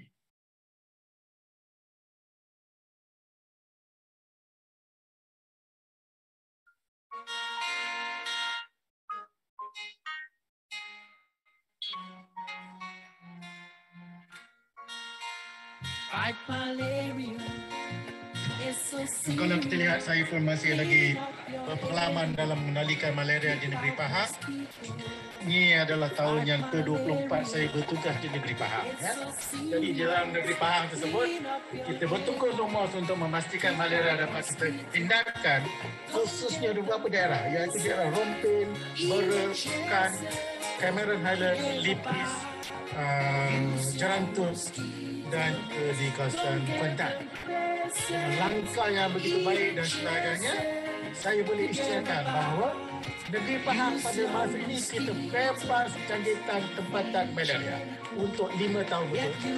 Kalau kita lihat, saya pun masih lagi berpengalaman dalam mengendalikan malaria di negeri Pahang. Ini adalah tahun yang ke-24 saya bertugas di negeri Pahang. Jadi di dalam negeri Pahang tersebut, kita bertukar rumus untuk memastikan malaria dapat kita hindarkan, khususnya di beberapa daerah, iaitu daerah Rompin, Bera, Kan, Cameron Highland, Lipis, Jerantus dan di kawasan Kuantan. Langkah yang begitu baik dan sebagainya, saya boleh isytiharkan bahawa negeri Pahang pada masa ini kita bebas jangkitan tempatan malaria untuk 5 tahun betul.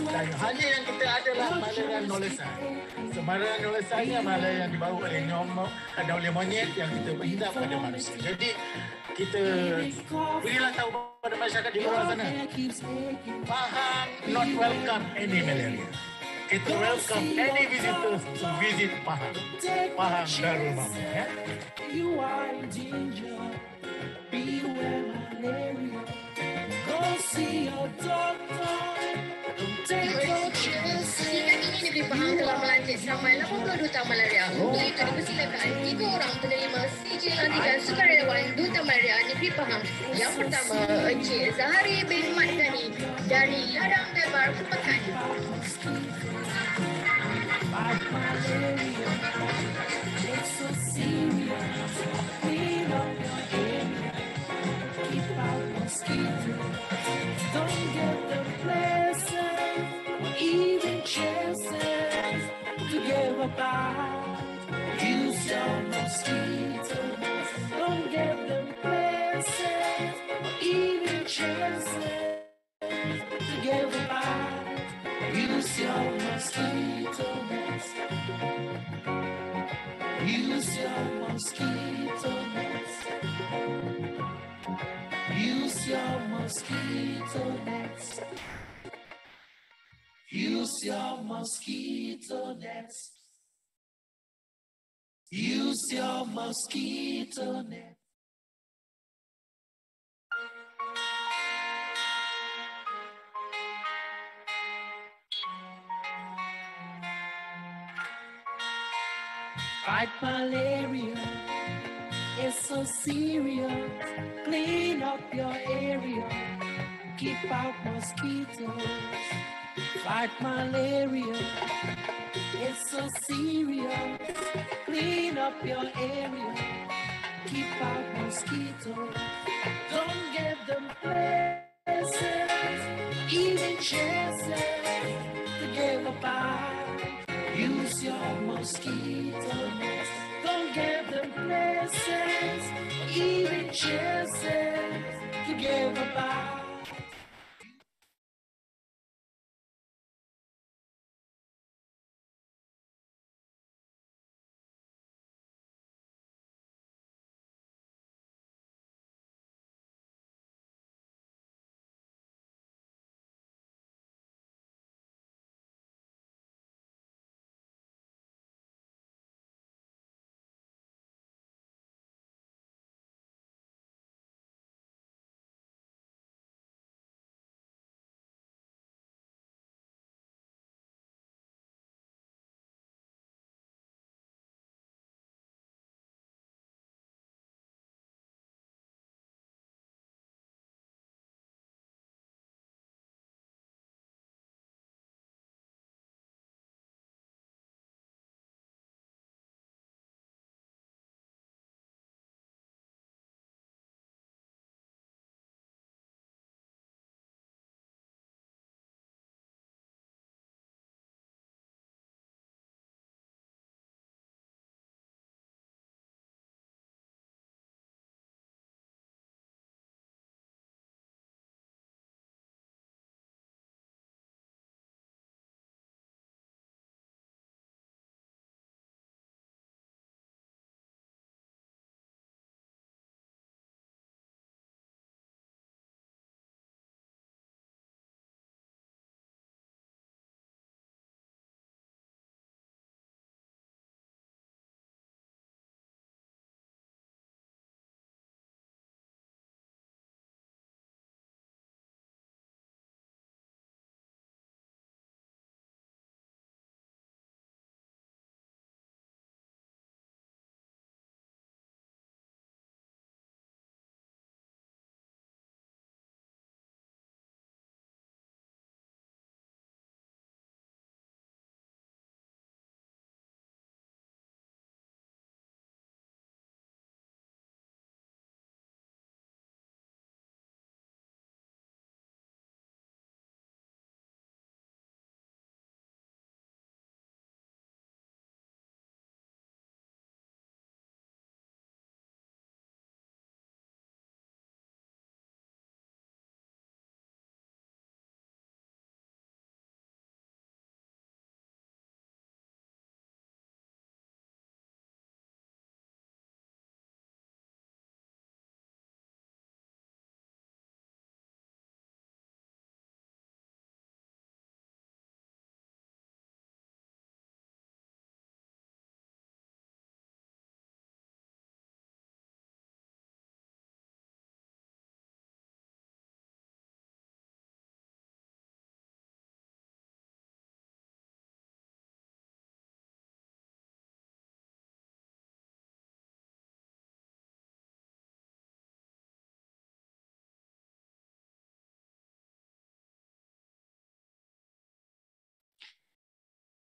Dan hanya yang kita adalah malaria nolesan. Malaria nolesan ini malaria yang dibawa oleh nyamuk dan oleh monyet yang kita berhindap pada manusia. Jadi kita berilah tahu pada masyarakat di luar sana, Pahang not welcome any malaria. Kita welcome any visitors to visit Pahang. Pahang Darul Mampu. You are in danger. Beware malaria. Go see your doctor. Don't take your chances. Hingga kini negeri Pahang telah melantik seramai 82 duta malaria. Untuk itu dipersilakan 3 orang penerima sijil lantikan sukarelawan duta malaria negeri Pahang. Yang pertama, Encik Zahari bin Mat Ghani dari Ladang Debar Pekan. Don't get the blessings or even chances to give about. Use your mosquito. Don't get the blessings or even chances to give about. Use your mosquito nets. Use your mosquito nets. Use your mosquito nets. Use Use your mosquito nets. Use your mosquito net. Fight malaria, it's so serious. Clean up your area, keep out mosquitoes. Fight malaria, it's so serious. Clean up your area, keep out mosquitoes. Don't give them places, even chances to give a bite. Use your mosquito nets. Don't give them places, even chances to give a bite.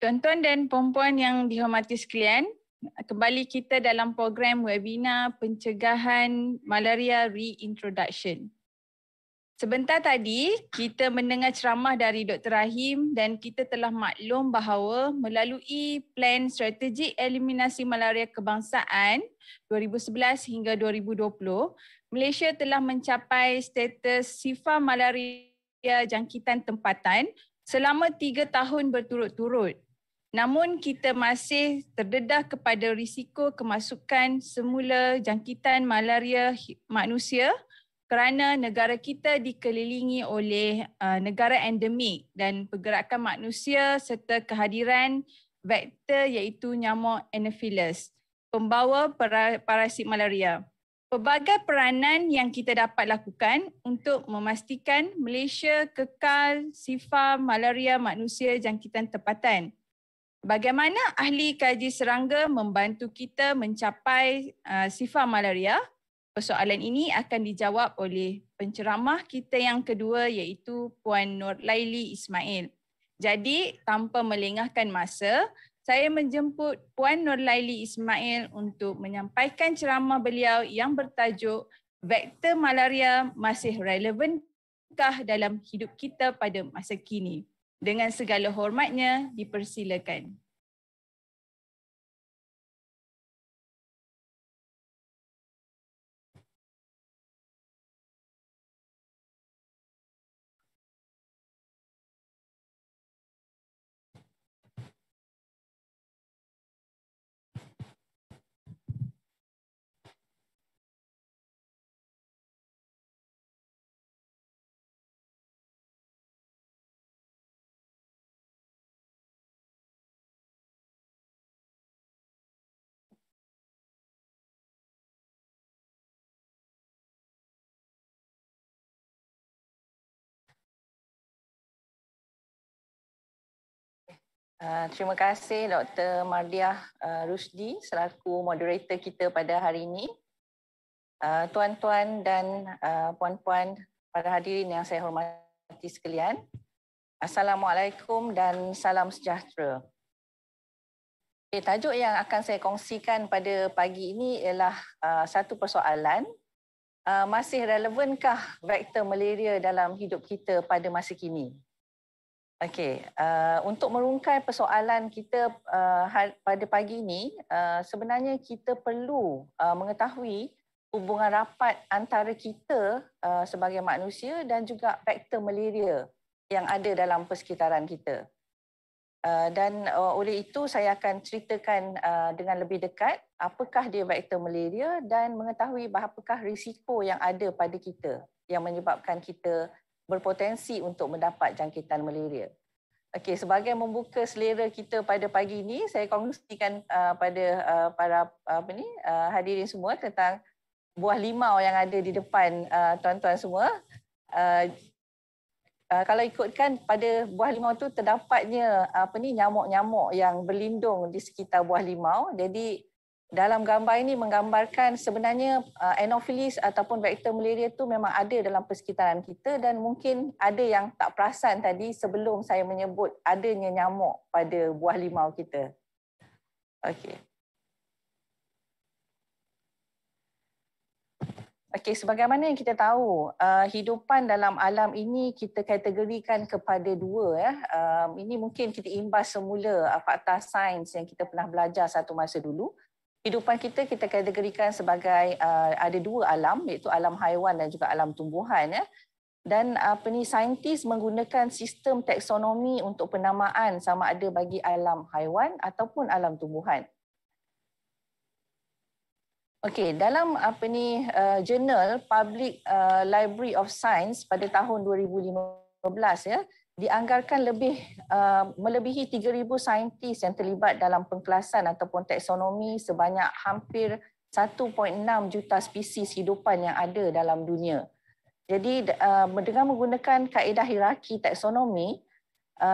Tuan-tuan dan puan-puan yang dihormati sekalian, kembali kita dalam program webinar pencegahan malaria reintroduction. Sebentar tadi kita mendengar ceramah dari Dr. Rahim dan kita telah maklum bahawa melalui Plan Strategik Eliminasi Malaria Kebangsaan 2011 hingga 2020, Malaysia telah mencapai status sifar malaria jangkitan tempatan selama 3 tahun berturut-turut. Namun kita masih terdedah kepada risiko kemasukan semula jangkitan malaria manusia kerana negara kita dikelilingi oleh negara endemik dan pergerakan manusia serta kehadiran vektor iaitu nyamuk Anopheles, pembawa parasit malaria. Pelbagai peranan yang kita dapat lakukan untuk memastikan Malaysia kekal sifar malaria manusia jangkitan tempatan. Bagaimana ahli kaji serangga membantu kita mencapai sifar malaria? Persoalan ini akan dijawab oleh penceramah kita yang kedua iaitu Puan Nurlaili Ismail. Jadi, tanpa melengahkan masa, saya menjemput Puan Nurlaili Ismail untuk menyampaikan ceramah beliau yang bertajuk Vektor Malaria Masih Relevankah dalam Hidup Kita pada Masa Kini? Dengan segala hormatnya, dipersilakan. Terima kasih Dr. Mardiah Rusdi selaku moderator kita pada hari ini. Tuan-tuan dan puan-puan, para hadirin yang saya hormati sekalian. Assalamualaikum dan salam sejahtera. Tajuk yang akan saya kongsikan pada pagi ini ialah satu persoalan. Masih relevankah vektor malaria dalam hidup kita pada masa kini? Okey, untuk merungkai persoalan kita pada pagi ini, sebenarnya kita perlu mengetahui hubungan rapat antara kita sebagai manusia dan juga vektor malaria yang ada dalam persekitaran kita. Dan oleh itu saya akan ceritakan dengan lebih dekat apakah dia vektor malaria dan mengetahui apakah risiko yang ada pada kita yang menyebabkan kita berpotensi untuk mendapat jangkitan malaria. Okey, sebagai membuka selera kita pada pagi ini, saya kongsikan pada para hadirin semua tentang buah limau yang ada di depan tuan-tuan semua. Kalau ikutkan pada buah limau tu terdapatnya nyamuk-nyamuk yang berlindung di sekitar buah limau. Jadi dalam gambar ini menggambarkan sebenarnya Anopheles ataupun vektor malaria itu memang ada dalam persekitaran kita dan mungkin ada yang tak perasan tadi sebelum saya menyebut adanya nyamuk pada buah limau kita. Okey. Okey, sebagaimana yang kita tahu, hidupan dalam alam ini kita kategorikan kepada dua. Ini mungkin kita imbas semula fakta sains yang kita pernah belajar satu masa dulu. Hidupan kita kategorikan sebagai ada dua alam, iaitu alam haiwan dan juga alam tumbuhan. Dan saintis menggunakan sistem taksonomi untuk penamaan sama ada bagi alam haiwan ataupun alam tumbuhan. Okey, dalam jurnal Public Library of Science pada tahun 2015 dianggarkan melebihi 3,000 saintis yang terlibat dalam pengkelasan ataupun taksonomi sebanyak hampir 1.6 juta spesies hidupan yang ada dalam dunia. Jadi dengan menggunakan kaedah hierarki taksonomi,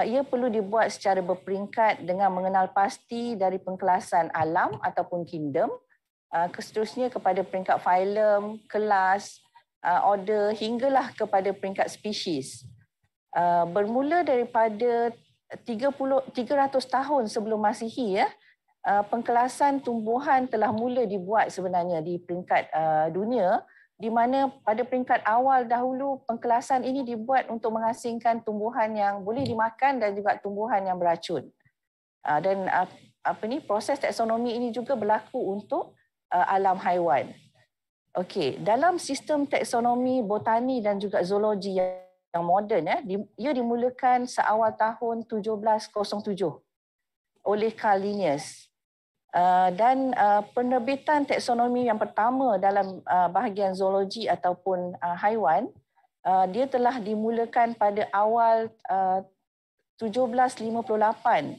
ia perlu dibuat secara berperingkat dengan mengenal pasti dari pengkelasan alam ataupun kingdom, seterusnya kepada peringkat filem, kelas, order hinggalah kepada peringkat spesies. Bermula daripada 300 tahun sebelum Masihi, pengkelasan tumbuhan telah mula dibuat sebenarnya di peringkat dunia, di mana pada peringkat awal dahulu pengkelasan ini dibuat untuk mengasingkan tumbuhan yang boleh dimakan dan juga tumbuhan yang beracun. Dan proses taksonomi ini juga berlaku untuk alam haiwan. Okey, dalam sistem taksonomi botani dan juga zoologi yang moden, ia dimulakan seawal tahun 1707 oleh Carl Linnaeus. Dan penerbitan taksonomi yang pertama dalam bahagian zoologi ataupun haiwan, dia telah dimulakan pada awal 1758,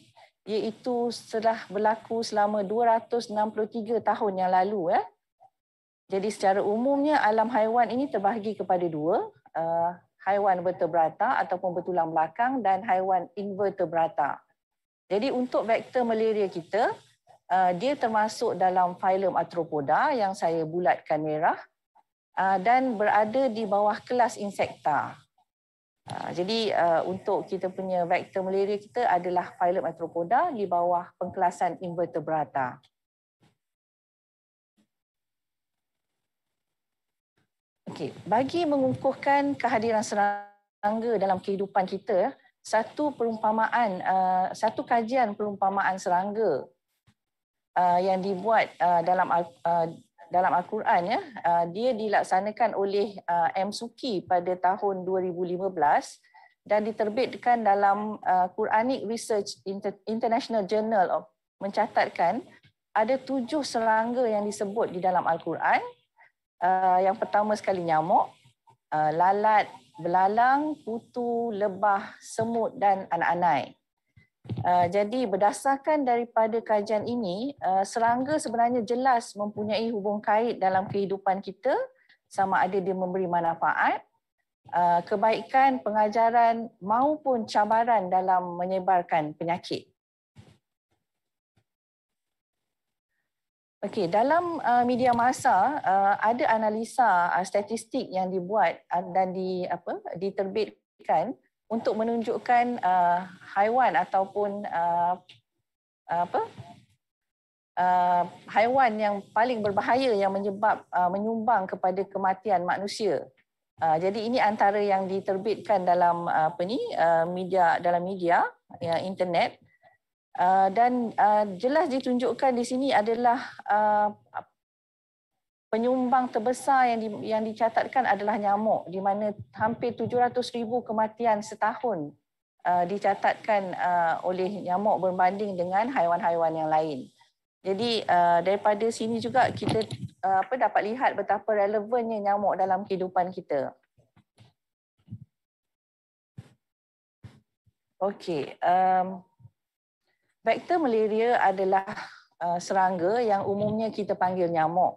iaitu telah berlaku selama 263 tahun yang lalu. Jadi secara umumnya alam haiwan ini terbahagi kepada dua, haiwan vertebrata ataupun bertulang belakang dan haiwan invertebrata. Jadi untuk vektor malaria kita, dia termasuk dalam filum Arthropoda yang saya bulatkan merah dan berada di bawah kelas insekta. Jadi untuk kita punya vektor malaria kita adalah filum Arthropoda di bawah pengkelasan invertebrata. Okey, bagi mengukuhkan kehadiran serangga dalam kehidupan kita, satu kajian perumpamaan serangga yang dibuat dalam Al-Quran, dia dilaksanakan oleh M. Suki pada tahun 2015 dan diterbitkan dalam Quranic Research International Journal mencatatkan ada 7 serangga yang disebut di dalam Al-Quran. Yang pertama sekali nyamuk, lalat, belalang, kutu, lebah, semut dan anak-anai. Jadi berdasarkan daripada kajian ini, serangga sebenarnya jelas mempunyai hubung kait dalam kehidupan kita, sama ada dia memberi manfaat, kebaikan, pengajaran maupun cabaran dalam menyebarkan penyakit. Okey, dalam media massa ada analisa statistik yang dibuat dan diterbitkan untuk menunjukkan haiwan ataupun haiwan yang paling berbahaya yang menyumbang kepada kematian manusia. Jadi ini antara yang diterbitkan dalam media internet. Dan jelas ditunjukkan di sini adalah penyumbang terbesar yang dicatatkan adalah nyamuk, di mana hampir 700,000 kematian setahun dicatatkan oleh nyamuk berbanding dengan haiwan-haiwan yang lain. Jadi daripada sini juga kita dapat lihat betapa relevannya nyamuk dalam kehidupan kita. Okey. Vektor malaria adalah serangga yang umumnya kita panggil nyamuk.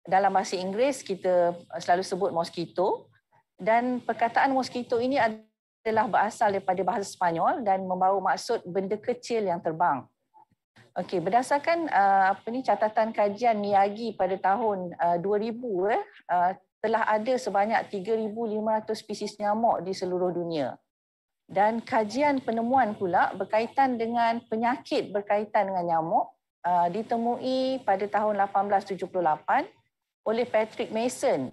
Dalam bahasa Inggeris kita selalu sebut mosquito, dan perkataan mosquito ini adalah berasal daripada bahasa Sepanyol dan membawa maksud benda kecil yang terbang. Okey, berdasarkan catatan kajian Miyagi pada tahun 2000 telah ada sebanyak 3,500 spesies nyamuk di seluruh dunia. Dan kajian penemuan pula berkaitan dengan penyakit berkaitan dengan nyamuk ditemui pada tahun 1878 oleh Patrick Mason,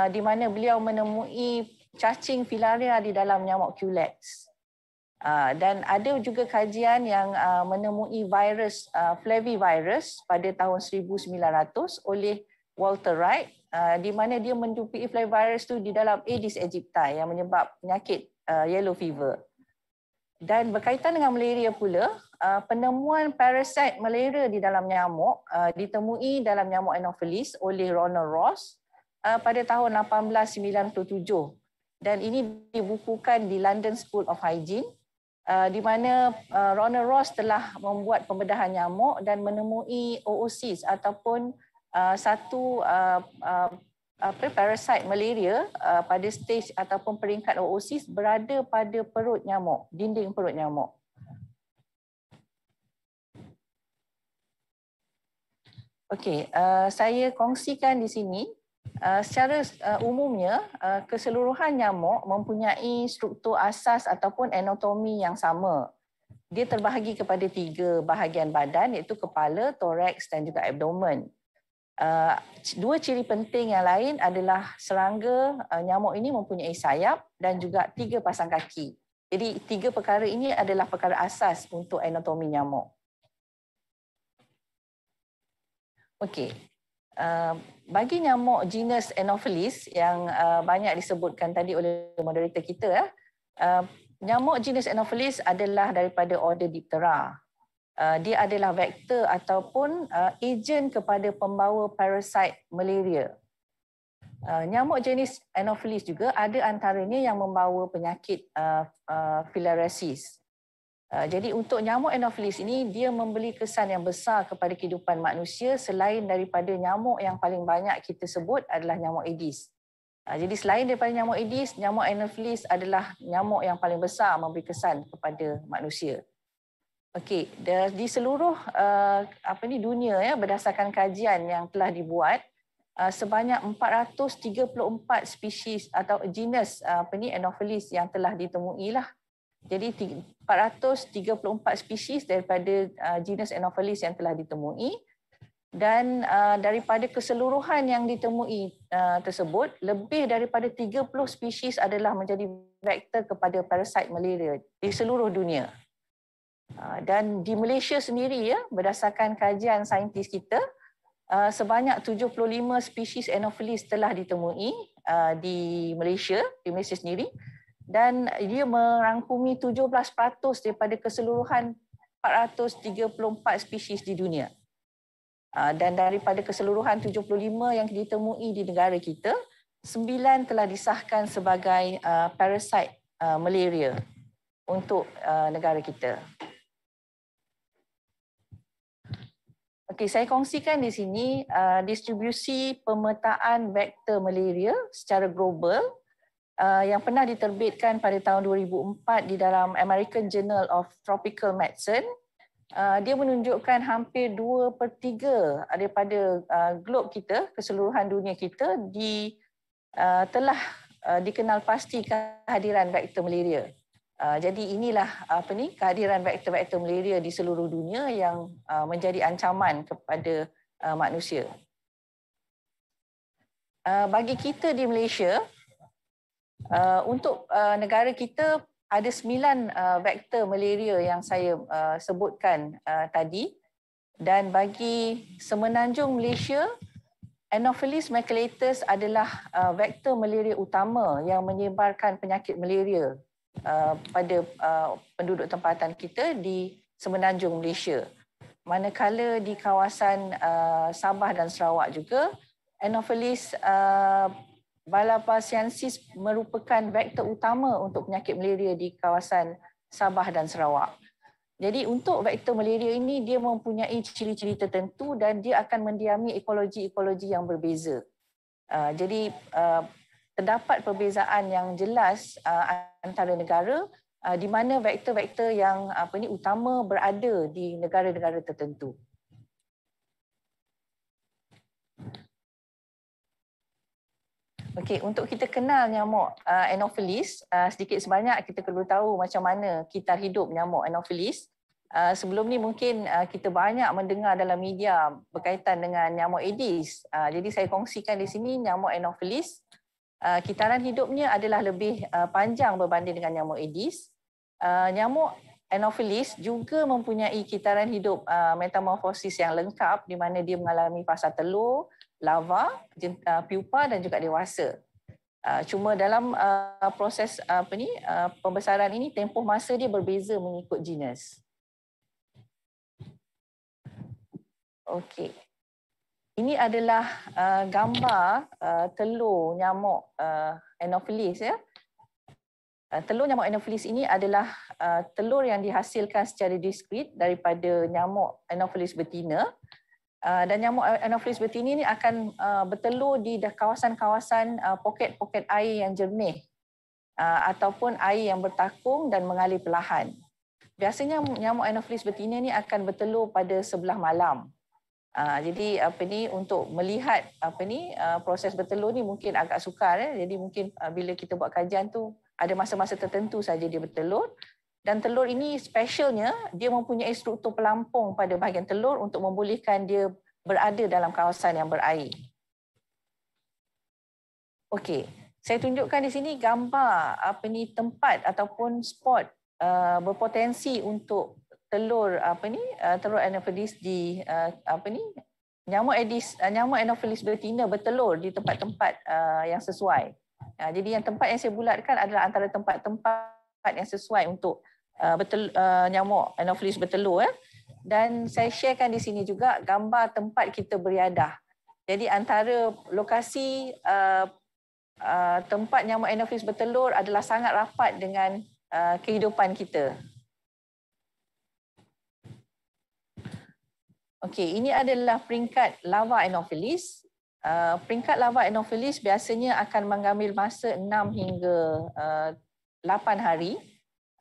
di mana beliau menemui cacing filaria di dalam nyamuk Culex. Dan ada juga kajian yang menemui virus flavivirus pada tahun 1900 oleh Walter Wright, di mana dia menjumpai flavivirus itu di dalam Aedes aegypti yang menyebab penyakit yellow fever. Dan berkaitan dengan malaria pula, penemuan parasit malaria di dalam nyamuk ditemui dalam nyamuk Anopheles oleh Ronald Ross pada tahun 1897. Dan ini dibukukan di London School of Hygiene, di mana Ronald Ross telah membuat pembedahan nyamuk dan menemui oocyst ataupun satu parasit malaria pada stage ataupun peringkat oocyst berada pada perut nyamuk, dinding perut nyamuk. Okey, saya kongsikan di sini secara umumnya keseluruhan nyamuk mempunyai struktur asas ataupun anatomi yang sama. Dia terbahagi kepada 3 bahagian badan, iaitu kepala, toraks dan juga abdomen. 2 ciri penting yang lain adalah serangga nyamuk ini mempunyai sayap dan juga 3 pasang kaki. Jadi 3 perkara ini adalah perkara asas untuk anatomi nyamuk. Okey. Bagi nyamuk genus Anopheles yang banyak disebutkan tadi oleh moderator kita, nyamuk genus Anopheles adalah daripada order Diptera. Dia adalah vektor ataupun ejen kepada pembawa parasit malaria. Nyamuk jenis Anopheles juga ada antaranya yang membawa penyakit filariasis. Jadi untuk nyamuk Anopheles ini, dia memberi kesan yang besar kepada kehidupan manusia selain daripada nyamuk yang paling banyak kita sebut adalah nyamuk Aedes. Jadi selain daripada nyamuk Aedes, nyamuk Anopheles adalah nyamuk yang paling besar memberi kesan kepada manusia. Okey, di seluruh dunia ya, berdasarkan kajian yang telah dibuat, sebanyak 434 spesies atau genus Anopheles yang telah ditemui lah. Jadi 434 spesies daripada genus Anopheles yang telah ditemui, dan daripada keseluruhan yang ditemui tersebut, lebih daripada 30 spesies adalah menjadi vektor kepada parasit malaria di seluruh dunia. Dan di Malaysia sendiri ya, berdasarkan kajian saintis kita, sebanyak 75 spesies Anopheles telah ditemui di Malaysia sendiri, dan dia merangkumi 17% daripada keseluruhan 434 spesies di dunia. Dan daripada keseluruhan 75 yang ditemui di negara kita, 9 telah disahkan sebagai parasit malaria untuk negara kita. Okey, saya kongsikan di sini distribusi pemetaan vektor malaria secara global yang pernah diterbitkan pada tahun 2004 di dalam American Journal of Tropical Medicine. Dia menunjukkan hampir 2/3 daripada globe kita, keseluruhan dunia kita telah dikenal pasti kehadiran vektor malaria. Jadi inilah kehadiran vektor-vektor malaria di seluruh dunia yang menjadi ancaman kepada manusia. Bagi kita di Malaysia, untuk negara kita ada 9 vektor malaria yang saya sebutkan tadi, dan bagi semenanjung Malaysia, Anopheles maculatus adalah vektor malaria utama yang menyebarkan penyakit malaria pada penduduk tempatan kita di semenanjung Malaysia. Manakala di kawasan Sabah dan Sarawak juga, Anopheles balapasiensis merupakan vektor utama untuk penyakit malaria di kawasan Sabah dan Sarawak. Jadi untuk vektor malaria ini, dia mempunyai ciri-ciri tertentu dan dia akan mendiami ekologi-ekologi yang berbeza. Jadi terdapat perbezaan yang jelas antara negara di mana vektor-vektor yang utama berada di negara-negara tertentu. Okey, untuk kita kenal nyamuk Anopheles, sedikit sebanyak kita perlu tahu macam mana kitar hidup nyamuk Anopheles. Sebelum ni mungkin kita banyak mendengar dalam media berkaitan dengan nyamuk Aedes. Jadi saya kongsikan di sini nyamuk Anopheles. Kitaran hidupnya adalah lebih panjang berbanding dengan nyamuk Aedes. Nyamuk Anopheles juga mempunyai kitaran hidup metamorfosis yang lengkap di mana dia mengalami fasa telur, larva, pupa dan juga dewasa. Cuma dalam proses pembesaran ini, tempoh masa dia berbeza mengikut genus. Okey. Ini adalah gambar telur nyamuk Anopheles ya. Telur nyamuk Anopheles ini adalah telur yang dihasilkan secara diskret daripada nyamuk Anopheles betina. Dan nyamuk Anopheles betina ini akan bertelur di kawasan-kawasan poket-poket air yang jernih ataupun air yang bertakung dan mengalir perlahan. Biasanya nyamuk Anopheles betina ini akan bertelur pada sebelah malam. Jadi untuk melihat proses bertelur ni mungkin agak sukar ya. Jadi mungkin bila kita buat kajian tu ada masa-masa tertentu saja dia bertelur, dan telur ini specialnya dia mempunyai struktur pelampung pada bahagian telur untuk membolehkan dia berada dalam kawasan yang berair. Okey, saya tunjukkan di sini gambar tempat ataupun spot berpotensi untuk telur telur Anopheles di nyamuk Anopheles betina bertelur di tempat-tempat yang sesuai. Jadi yang tempat yang saya bulatkan adalah antara tempat-tempat yang sesuai untuk nyamuk Anopheles bertelur. dan saya sharekan di sini juga gambar tempat kita beriadah. Jadi antara lokasi tempat nyamuk Anopheles bertelur adalah sangat rapat dengan kehidupan kita. Okey, ini adalah peringkat larva Anopheles. Peringkat larva Anopheles biasanya akan mengambil masa 6 hingga 8 hari.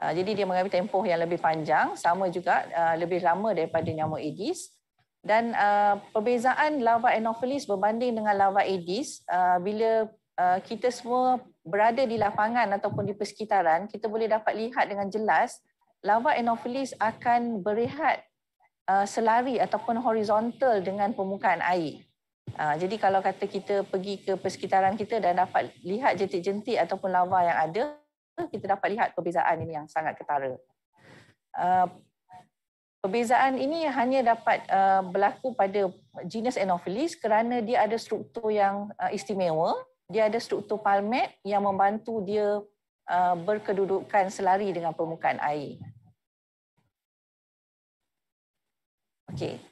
Jadi dia mengambil tempoh yang lebih panjang, sama juga lebih lama daripada nyamuk Aedes. Dan perbezaan larva Anopheles berbanding dengan larva Aedes, bila kita semua berada di lapangan ataupun di persekitaran, kita boleh dapat lihat dengan jelas larva Anopheles akan berehat selari ataupun horizontal dengan permukaan air. Jadi kalau kata kita pergi ke persekitaran kita dan dapat lihat jentik-jentik ataupun larva yang ada, kita dapat lihat perbezaan ini yang sangat ketara. Perbezaan ini hanya dapat berlaku pada genus Anopheles kerana dia ada struktur yang istimewa. Dia ada struktur palmat yang membantu dia berkedudukan selari dengan permukaan air. Okey.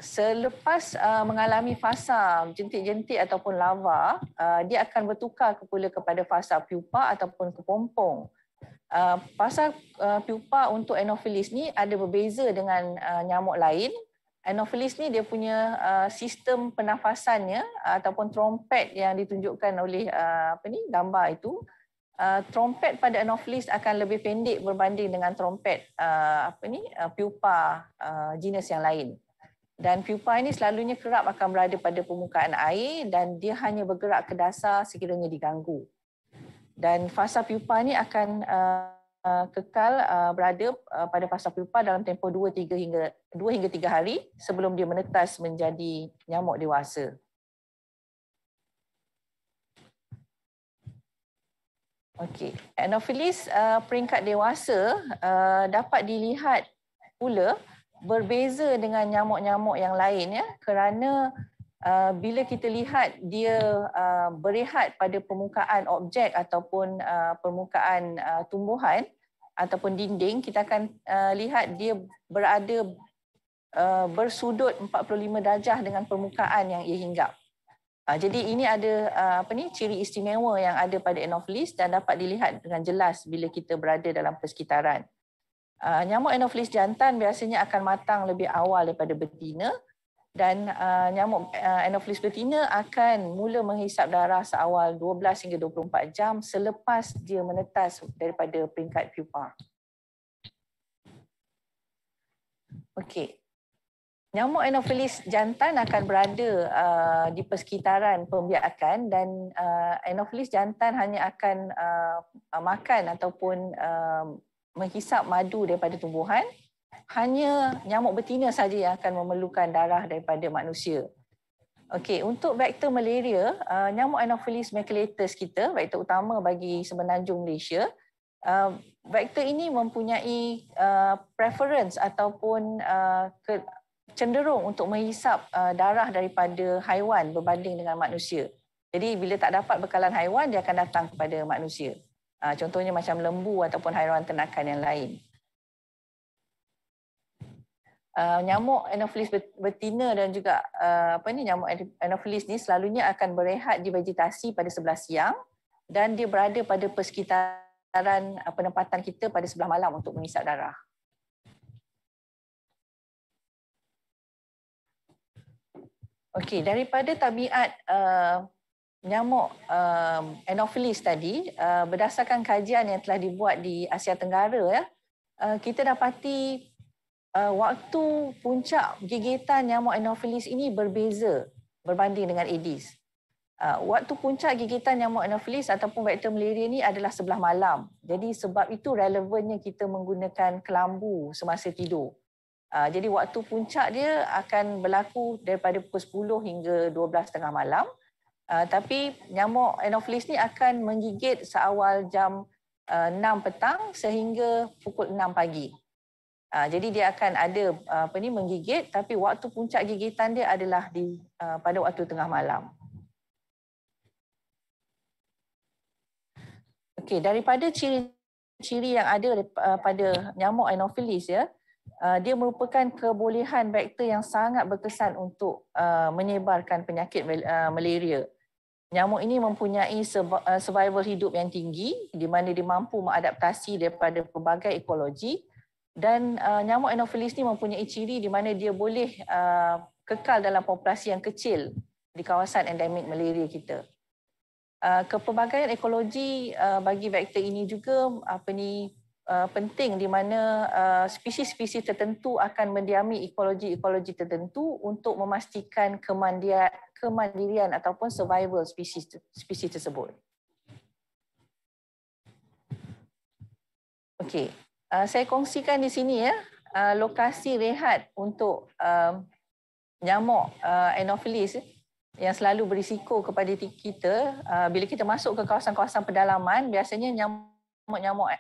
Selepas mengalami fasa jentik-jentik ataupun larva, dia akan bertukar pula kepada fasa pupa ataupun kepompong. Fasa pupa untuk Anopheles ni ada berbeza dengan nyamuk lain. Anopheles ni dia punya sistem pernafasannya ataupun trompet yang ditunjukkan oleh gambar itu. Trompet pada Anopheles akan lebih pendek berbanding dengan trompet pupa genus yang lain. Dan pupa ini selalunya kerap akan berada pada permukaan air dan dia hanya bergerak ke dasar sekiranya diganggu. Dan fasa pupa ini akan kekal berada pada fasa pupa dalam tempoh 2 hingga 3 hari sebelum dia menetas menjadi nyamuk dewasa. Okey, Anopheles peringkat dewasa dapat dilihat pula berbeza dengan nyamuk-nyamuk yang lain ya, kerana bila kita lihat dia berehat pada permukaan objek ataupun permukaan tumbuhan ataupun dinding, kita akan lihat dia berada bersudut 45 darjah dengan permukaan yang ia hinggap. Jadi ini ada ciri istimewa yang ada pada Anopheles dan dapat dilihat dengan jelas bila kita berada dalam persekitaran. Nyamuk Anopheles jantan biasanya akan matang lebih awal daripada betina dan nyamuk Anopheles betina akan mula menghisap darah seawal 12 hingga 24 jam selepas dia menetas daripada peringkat pupa. Okey. Nyamuk Anopheles jantan akan berada di persekitaran pembiakan dan Anopheles jantan hanya akan makan ataupun menghisap madu daripada tumbuhan. Hanya nyamuk betina saja yang akan memerlukan darah daripada manusia. Okey, untuk vektor malaria, nyamuk Anopheles maculatus kita, vektor utama bagi semenanjung Malaysia, vektor ini mempunyai preference ataupun cenderung untuk menghisap darah daripada haiwan berbanding dengan manusia. Jadi bila tak dapat bekalan haiwan, dia akan datang kepada manusia. Contohnya macam lembu ataupun haiwan ternakan yang lain. Nyamuk Anopheles betina dan juga nyamuk Anopheles ni selalunya akan berehat di vegetasi pada sebelah siang dan dia berada pada persekitaran penempatan kita pada sebelah malam untuk menghisap darah. Okey, daripada tabiat nyamuk Anopheles tadi, berdasarkan kajian yang telah dibuat di Asia Tenggara, kita dapati waktu puncak gigitan nyamuk Anopheles ini berbeza berbanding dengan Aedes. Waktu puncak gigitan nyamuk Anopheles ataupun vektor malaria ini adalah sebelah malam. Jadi sebab itu relevannya kita menggunakan kelambu semasa tidur. Jadi waktu puncak dia akan berlaku daripada pukul 10 hingga 12.30 malam. Tapi nyamuk Anopheles ni akan menggigit seawal jam 6 petang sehingga pukul 6 pagi. Jadi dia akan ada menggigit, tapi waktu puncak gigitan dia adalah pada waktu tengah malam. Okey, daripada ciri-ciri yang ada pada nyamuk Anopheles dia merupakan kebolehan vektor yang sangat berkesan untuk menyebarkan penyakit malaria. Nyamuk ini mempunyai survival hidup yang tinggi di mana dia mampu mengadaptasi daripada pelbagai ekologi, dan nyamuk Anopheles ini mempunyai ciri di mana dia boleh kekal dalam populasi yang kecil di kawasan endemik malaria kita. Kepelbagaian ekologi bagi vektor ini juga penting di mana spesies-spesies tertentu akan mendiami ekologi-ekologi tertentu untuk memastikan kemandirian ataupun survival spesies tersebut. Okey, saya kongsikan di sini ya lokasi rehat untuk nyamuk Anopheles yang selalu berisiko kepada kita. Bila kita masuk ke kawasan-kawasan pedalaman, biasanya nyamuk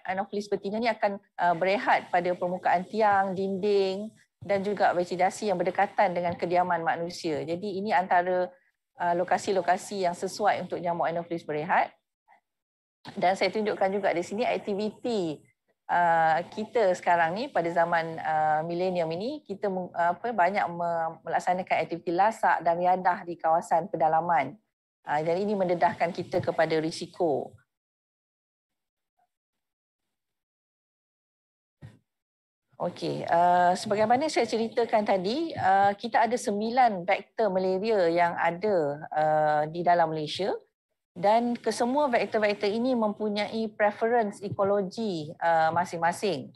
Anopheles betina ni akan berehat pada permukaan tiang, dinding dan juga vegetasi yang berdekatan dengan kediaman manusia. Jadi ini antara lokasi-lokasi yang sesuai untuk nyamuk Anopheles berehat. Dan saya tunjukkan juga di sini aktiviti kita sekarang ni pada zaman milenium ini, kita banyak melaksanakan aktiviti lasak dan riadah di kawasan pedalaman. Dan ini mendedahkan kita kepada risiko. Okey, sebagaimana saya ceritakan tadi, kita ada 9 vektor malaria yang ada di dalam Malaysia, dan kesemua vektor-vektor ini mempunyai preference ekologi masing-masing.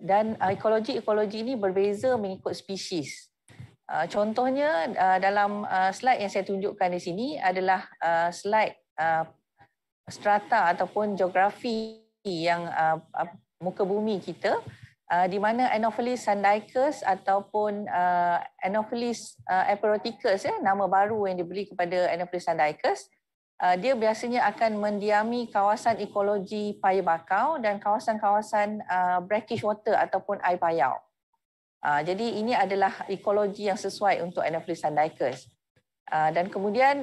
Dan ekologi-ekologi ini berbeza mengikut spesies. Contohnya dalam slide yang saya tunjukkan di sini adalah slide strata ataupun geografi yang muka bumi kita, di mana Anopheles sandaicus ataupun Anopheles eperoticus, nama baru yang diberi kepada Anopheles sandaicus, dia biasanya akan mendiami kawasan ekologi paya bakau dan kawasan-kawasan brackish water ataupun air payau. Jadi ini adalah ekologi yang sesuai untuk Anopheles sandaicus. Dan kemudian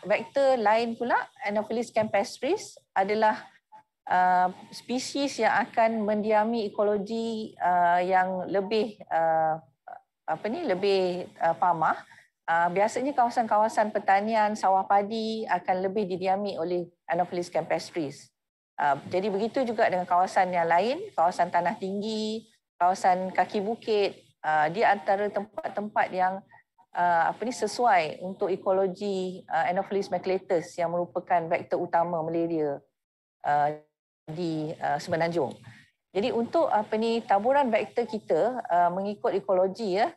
vektor lain pula, Anopheles campestris, adalah spesies yang akan mendiami ekologi yang lebih lebih pamah. Biasanya kawasan-kawasan pertanian, sawah padi akan lebih didiami oleh Anopheles campestris. Jadi begitu juga dengan kawasan yang lain, kawasan tanah tinggi, kawasan kaki bukit, dia antara tempat-tempat yang sesuai untuk ekologi Anopheles maculatus yang merupakan vektor utama malaria di Semenanjung. Jadi untuk taburan vektor kita mengikut ekologi ya,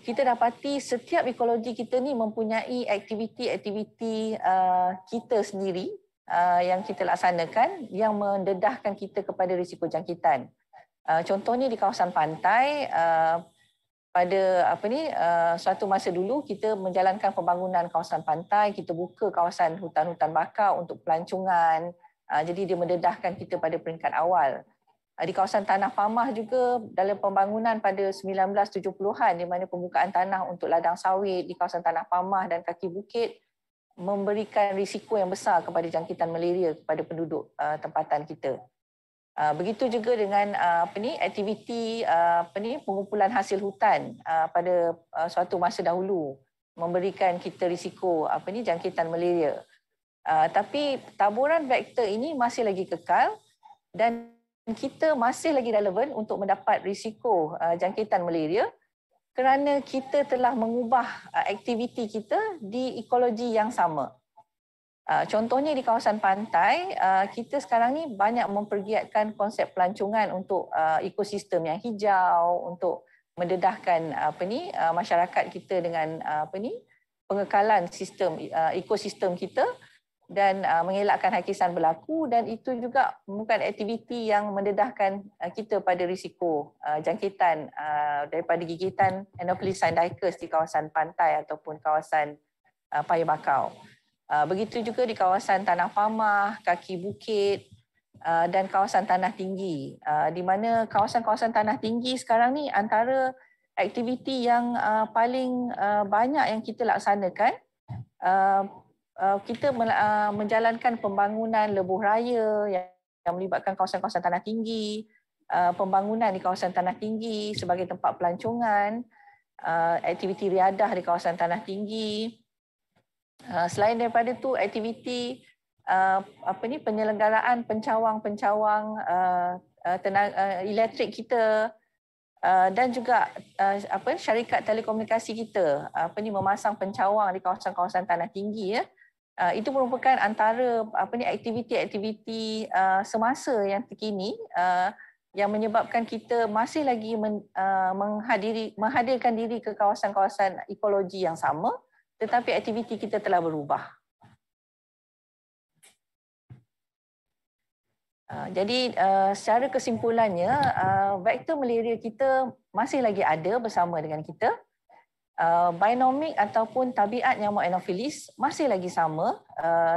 kita dapati setiap ekologi kita ni mempunyai aktiviti-aktiviti kita sendiri yang kita laksanakan yang mendedahkan kita kepada risiko jangkitan. Contohnya di kawasan pantai, pada suatu masa dulu kita menjalankan pembangunan kawasan pantai, kita buka kawasan hutan-hutan bakau untuk pelancongan. Jadi dia mendedahkan kita pada peringkat awal. Di kawasan tanah pamah juga dalam pembangunan pada 1970-an, di mana pembukaan tanah untuk ladang sawit di kawasan tanah pamah dan kaki bukit memberikan risiko yang besar kepada jangkitan malaria kepada penduduk tempatan kita. Begitu juga dengan aktiviti pengumpulan hasil hutan pada suatu masa dahulu memberikan kita risiko jangkitan malaria. Tapi taburan vektor ini masih lagi kekal dan kita masih lagi relevan untuk mendapat risiko jangkitan malaria kerana kita telah mengubah aktiviti kita di ekologi yang sama. Contohnya di kawasan pantai, kita sekarang ni banyak mempergiatkan konsep pelancongan untuk ekosistem yang hijau, untuk mendedahkan masyarakat kita dengan pengekalan sistem ekosistem kita dan mengelakkan hakisan berlaku, dan itu juga bukan aktiviti yang mendedahkan kita pada risiko jangkitan daripada gigitan Anopheles sandaicus di kawasan pantai ataupun kawasan paya bakau. Begitu juga di kawasan tanah pamah, kaki bukit dan kawasan tanah tinggi, di mana kawasan-kawasan tanah tinggi sekarang ni antara aktiviti yang paling banyak yang kita laksanakan. Kita menjalankan pembangunan lebuh raya yang melibatkan kawasan-kawasan tanah tinggi, pembangunan di kawasan tanah tinggi sebagai tempat pelancongan, aktiviti riadah di kawasan tanah tinggi. Selain daripada itu, aktiviti penyelenggaraan pencawang-pencawang elektrik kita, dan juga syarikat telekomunikasi kita memasang pencawang di kawasan-kawasan tanah tinggi, ya. Itu merupakan antara aktiviti-aktiviti semasa yang terkini yang menyebabkan kita masih lagi menghadirkan diri ke kawasan-kawasan ekologi yang sama, tetapi aktiviti kita telah berubah. Jadi secara kesimpulannya, vektor malaria kita masih lagi ada bersama dengan kita. Binomik ataupun tabiat nyamuk Anopheles masih lagi sama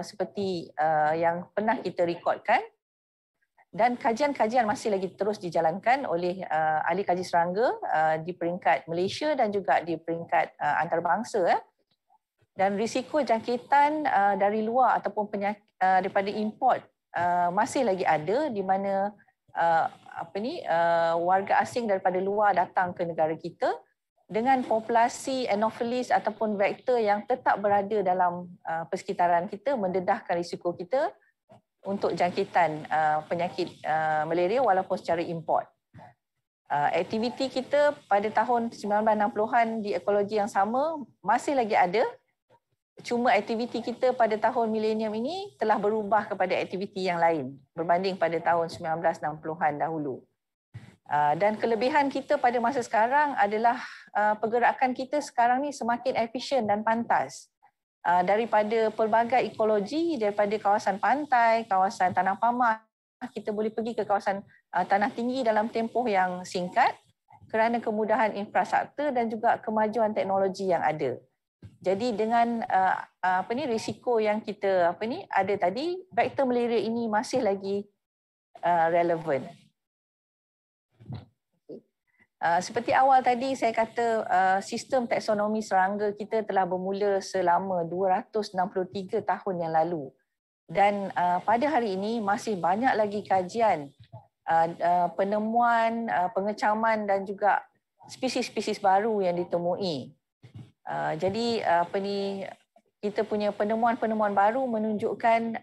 seperti yang pernah kita rekodkan, dan kajian-kajian masih lagi terus dijalankan oleh ahli kaji serangga di peringkat Malaysia dan juga di peringkat antarabangsa. Dan risiko jangkitan dari luar ataupun penyakit daripada import masih lagi ada, di mana warga asing daripada luar datang ke negara kita dengan populasi Anopheles ataupun vektor yang tetap berada dalam persekitaran kita, mendedahkan risiko kita untuk jangkitan penyakit malaria walaupun secara import. Aktiviti kita pada tahun 1960-an di ekologi yang sama masih lagi ada. Cuma aktiviti kita pada tahun milenium ini telah berubah kepada aktiviti yang lain berbanding pada tahun 1960-an dahulu. Dan kelebihan kita pada masa sekarang adalah pergerakan kita sekarang ni semakin efisien dan pantas. Daripada pelbagai ekologi, daripada kawasan pantai, kawasan tanah pamah, kita boleh pergi ke kawasan tanah tinggi dalam tempoh yang singkat kerana kemudahan infrastruktur dan juga kemajuan teknologi yang ada. Jadi dengan risiko yang kita ada tadi, vektor malaria ini masih lagi relevan. Seperti awal tadi saya kata, sistem taksonomi serangga kita telah bermula selama 263 tahun yang lalu. Dan pada hari ini masih banyak lagi kajian, penemuan, pengecaman dan juga spesies-spesies baru yang ditemui. Jadi kita punya penemuan-penemuan baru menunjukkan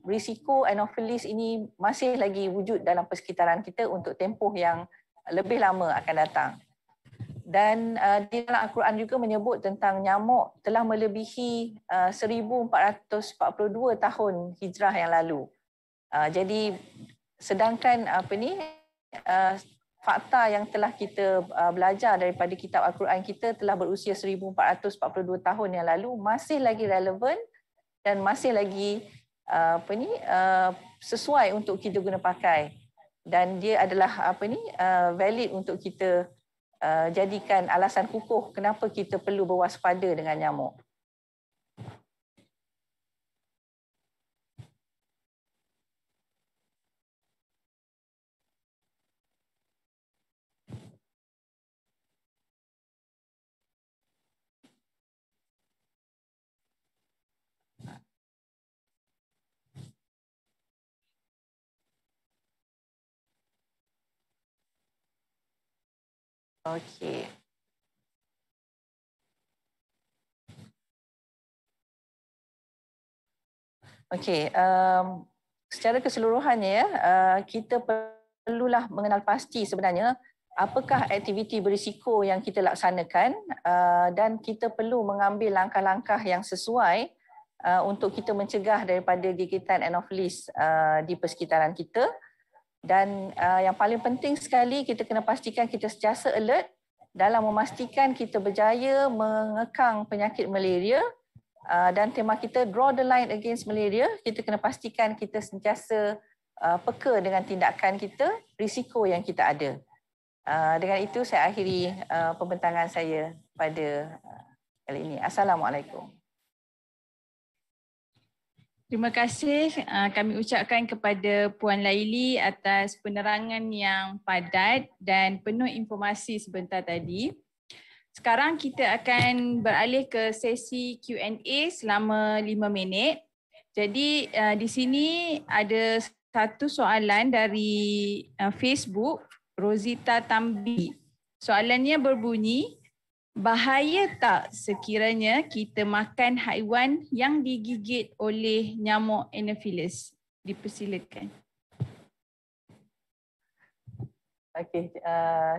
risiko Anopheles ini masih lagi wujud dalam persekitaran kita untuk tempoh yang lebih lama akan datang. Dan di dalam Al-Quran juga menyebut tentang nyamuk telah melebihi 1442 tahun hijrah yang lalu. Jadi sedangkan fakta yang telah kita belajar daripada kitab Al-Quran kita telah berusia 1442 tahun yang lalu masih lagi relevan dan masih lagi sesuai untuk kita guna pakai, dan dia adalah valid untuk kita jadikan alasan kukuh kenapa kita perlu berwaspada dengan nyamuk. Okey. Okey, secara keseluruhannya ya, kita perlulah mengenal pasti sebenarnya apakah aktiviti berisiko yang kita laksanakan, dan kita perlu mengambil langkah-langkah yang sesuai untuk kita mencegah daripada gigitan Anopheles di persekitaran kita. Dan yang paling penting sekali, kita kena pastikan kita sentiasa alert dalam memastikan kita berjaya mengekang penyakit malaria, dan tema kita draw the line against malaria. Kita kena pastikan kita sentiasa peka dengan tindakan kita, risiko yang kita ada. Dengan itu saya akhiri pembentangan saya pada kali ini. Assalamualaikum. Terima kasih kami ucapkan kepada Puan Laili atas penerangan yang padat dan penuh informasi sebentar tadi. Sekarang kita akan beralih ke sesi Q&A selama 5 minit. Jadi di sini ada satu soalan dari Facebook, Rosita Tambi. Soalannya berbunyi, bahaya tak sekiranya kita makan haiwan yang digigit oleh nyamuk Anopheles? Dipersilakan. Okey,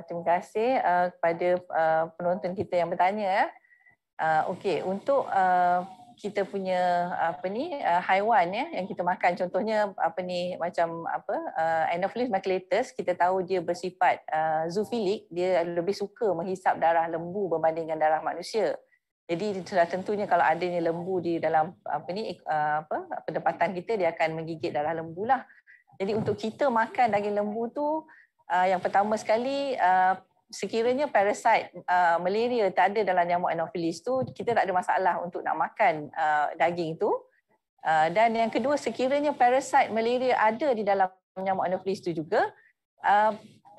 terima kasih kepada penonton kita yang bertanya. Okey, untuk kita punya haiwan yang kita makan, contohnya macam Anopheles maculatus, kita tahu dia bersifat zoofilik, dia lebih suka menghisap darah lembu berbandingkan darah manusia. Jadi sudah tentunya kalau adanya lembu di dalam pendapatan kita, dia akan menggigit darah lembu lah. Jadi untuk kita makan daging lembu tu, yang pertama sekali, sekiranya parasite malaria tak ada dalam nyamuk Anopheles tu, kita tak ada masalah untuk nak makan daging tu. Dan yang kedua, sekiranya parasite malaria ada di dalam nyamuk Anopheles tu juga,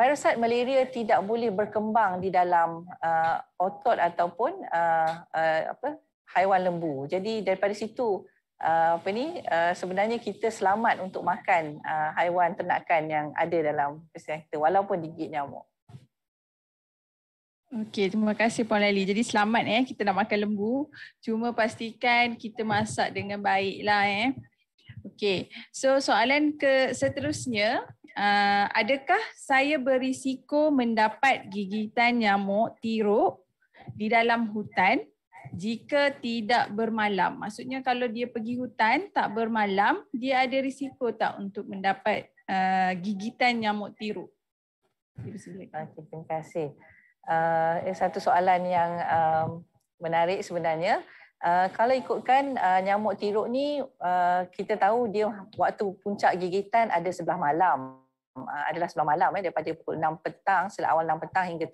parasite malaria tidak boleh berkembang di dalam otot ataupun haiwan lembu. Jadi daripada situ sebenarnya kita selamat untuk makan haiwan ternakan yang ada dalam persediaan kita walaupun digigit nyamuk. Okey, terima kasih Puan Laili. Jadi selamat kita nak makan lembu. Cuma pastikan kita masak dengan baiklah. Okey, so soalan seterusnya, adakah saya berisiko mendapat gigitan nyamuk tiruk di dalam hutan jika tidak bermalam? Maksudnya kalau dia pergi hutan tak bermalam, dia ada risiko tak untuk mendapat gigitan nyamuk tiruk? Okay, terima kasih. Satu soalan yang menarik sebenarnya. Kalau ikutkan nyamuk tiruk ni, kita tahu dia waktu puncak gigitan ada sebelah malam. Adalah sebelah malam daripada pukul 6 petang, awal 6 petang hingga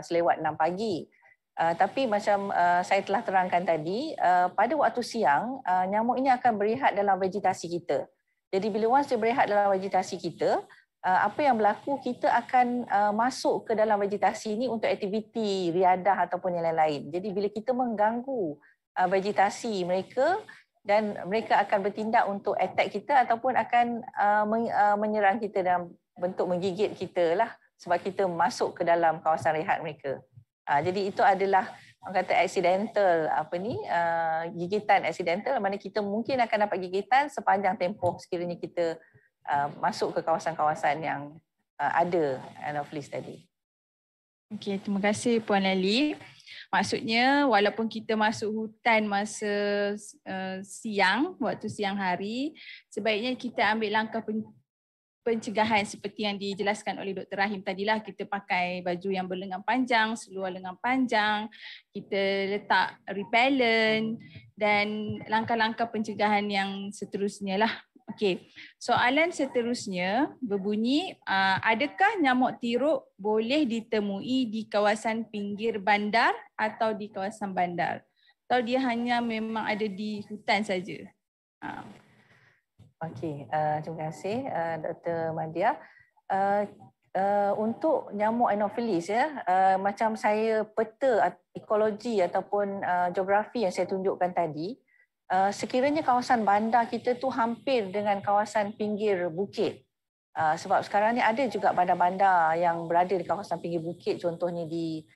selewat 6 pagi. Tapi macam saya telah terangkan tadi, pada waktu siang, nyamuk ini akan berehat dalam vegetasi kita. Jadi bila once dia berehat dalam vegetasi kita, apa yang berlaku, kita akan masuk ke dalam vegetasi ini untuk aktiviti riadah ataupun yang lain-lain. Jadi bila kita mengganggu vegetasi mereka, dan mereka akan bertindak untuk attack kita ataupun akan menyerang kita dalam bentuk menggigit kita lah, sebab kita masuk ke dalam kawasan rehat mereka. Jadi itu adalah orang kata accidental gigitan accidental, mana kita mungkin akan dapat gigitan sepanjang tempoh sekiranya kita masuk ke kawasan-kawasan yang ada Anopheles tadi. Okey, terima kasih Puan Laili. Maksudnya walaupun kita masuk hutan masa siang, waktu siang hari, sebaiknya kita ambil langkah pencegahan seperti yang dijelaskan oleh Dr. Rahim tadilah. Kita pakai baju yang berlengan panjang, seluar lengan panjang, kita letak repellent dan langkah-langkah pencegahan yang seterusnya lah. Okey, soalan seterusnya berbunyi, adakah nyamuk tiruk boleh ditemui di kawasan pinggir bandar atau di kawasan bandar? Atau dia hanya memang ada di hutan saja? Okey, terima kasih Dr. Madia. Untuk nyamuk Anopheles macam saya peta ekologi ataupun geografi yang saya tunjukkan tadi, sekiranya kawasan bandar kita tu hampir dengan kawasan pinggir bukit. Sebab sekarang ni ada juga bandar-bandar yang berada di kawasan pinggir bukit, contohnya di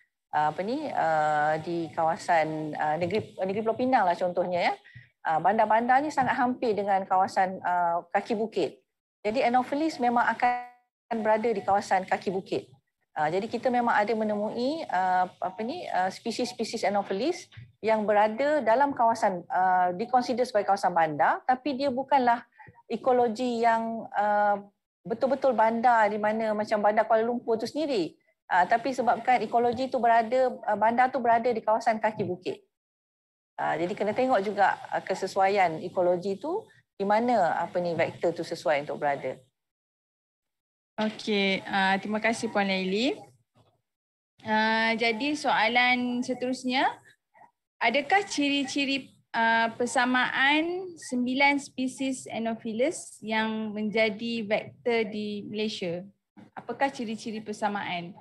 di kawasan negeri Pulau Pinang lah contohnya ya. Bandar-bandar ni sangat hampir dengan kawasan kaki bukit. Jadi Anopheles memang akan berada di kawasan kaki bukit. Jadi kita memang ada menemui spesies-spesies Anopheles yang berada dalam kawasan dikonsider sebagai kawasan bandar, tapi dia bukanlah ekologi yang betul-betul bandar di mana macam bandar Kuala Lumpur tu sendiri. Tapi sebabkan ekologi tu bandar tu berada di kawasan kaki bukit. Jadi kena tengok juga kesesuaian ekologi tu di mana vektor tu sesuai untuk berada. Okey, terima kasih Puan Laili. Jadi soalan seterusnya, adakah ciri-ciri persamaan 9 spesies Anopheles yang menjadi vektor di Malaysia? Apakah ciri-ciri persamaan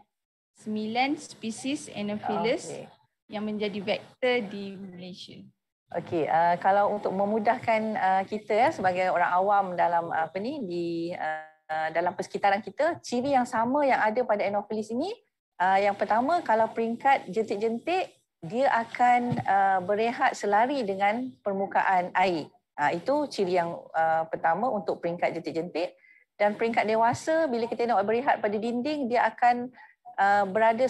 9 spesies Anopheles yang menjadi vektor di Malaysia? Okey, kalau untuk memudahkan kita sebagai orang awam dalam dalam persekitaran kita, ciri yang sama yang ada pada Anopheles ini, yang pertama, kalau peringkat jentik-jentik, dia akan berehat selari dengan permukaan air. Itu ciri yang pertama untuk peringkat jentik-jentik. Dan peringkat dewasa, bila kita nak berehat pada dinding, dia akan berada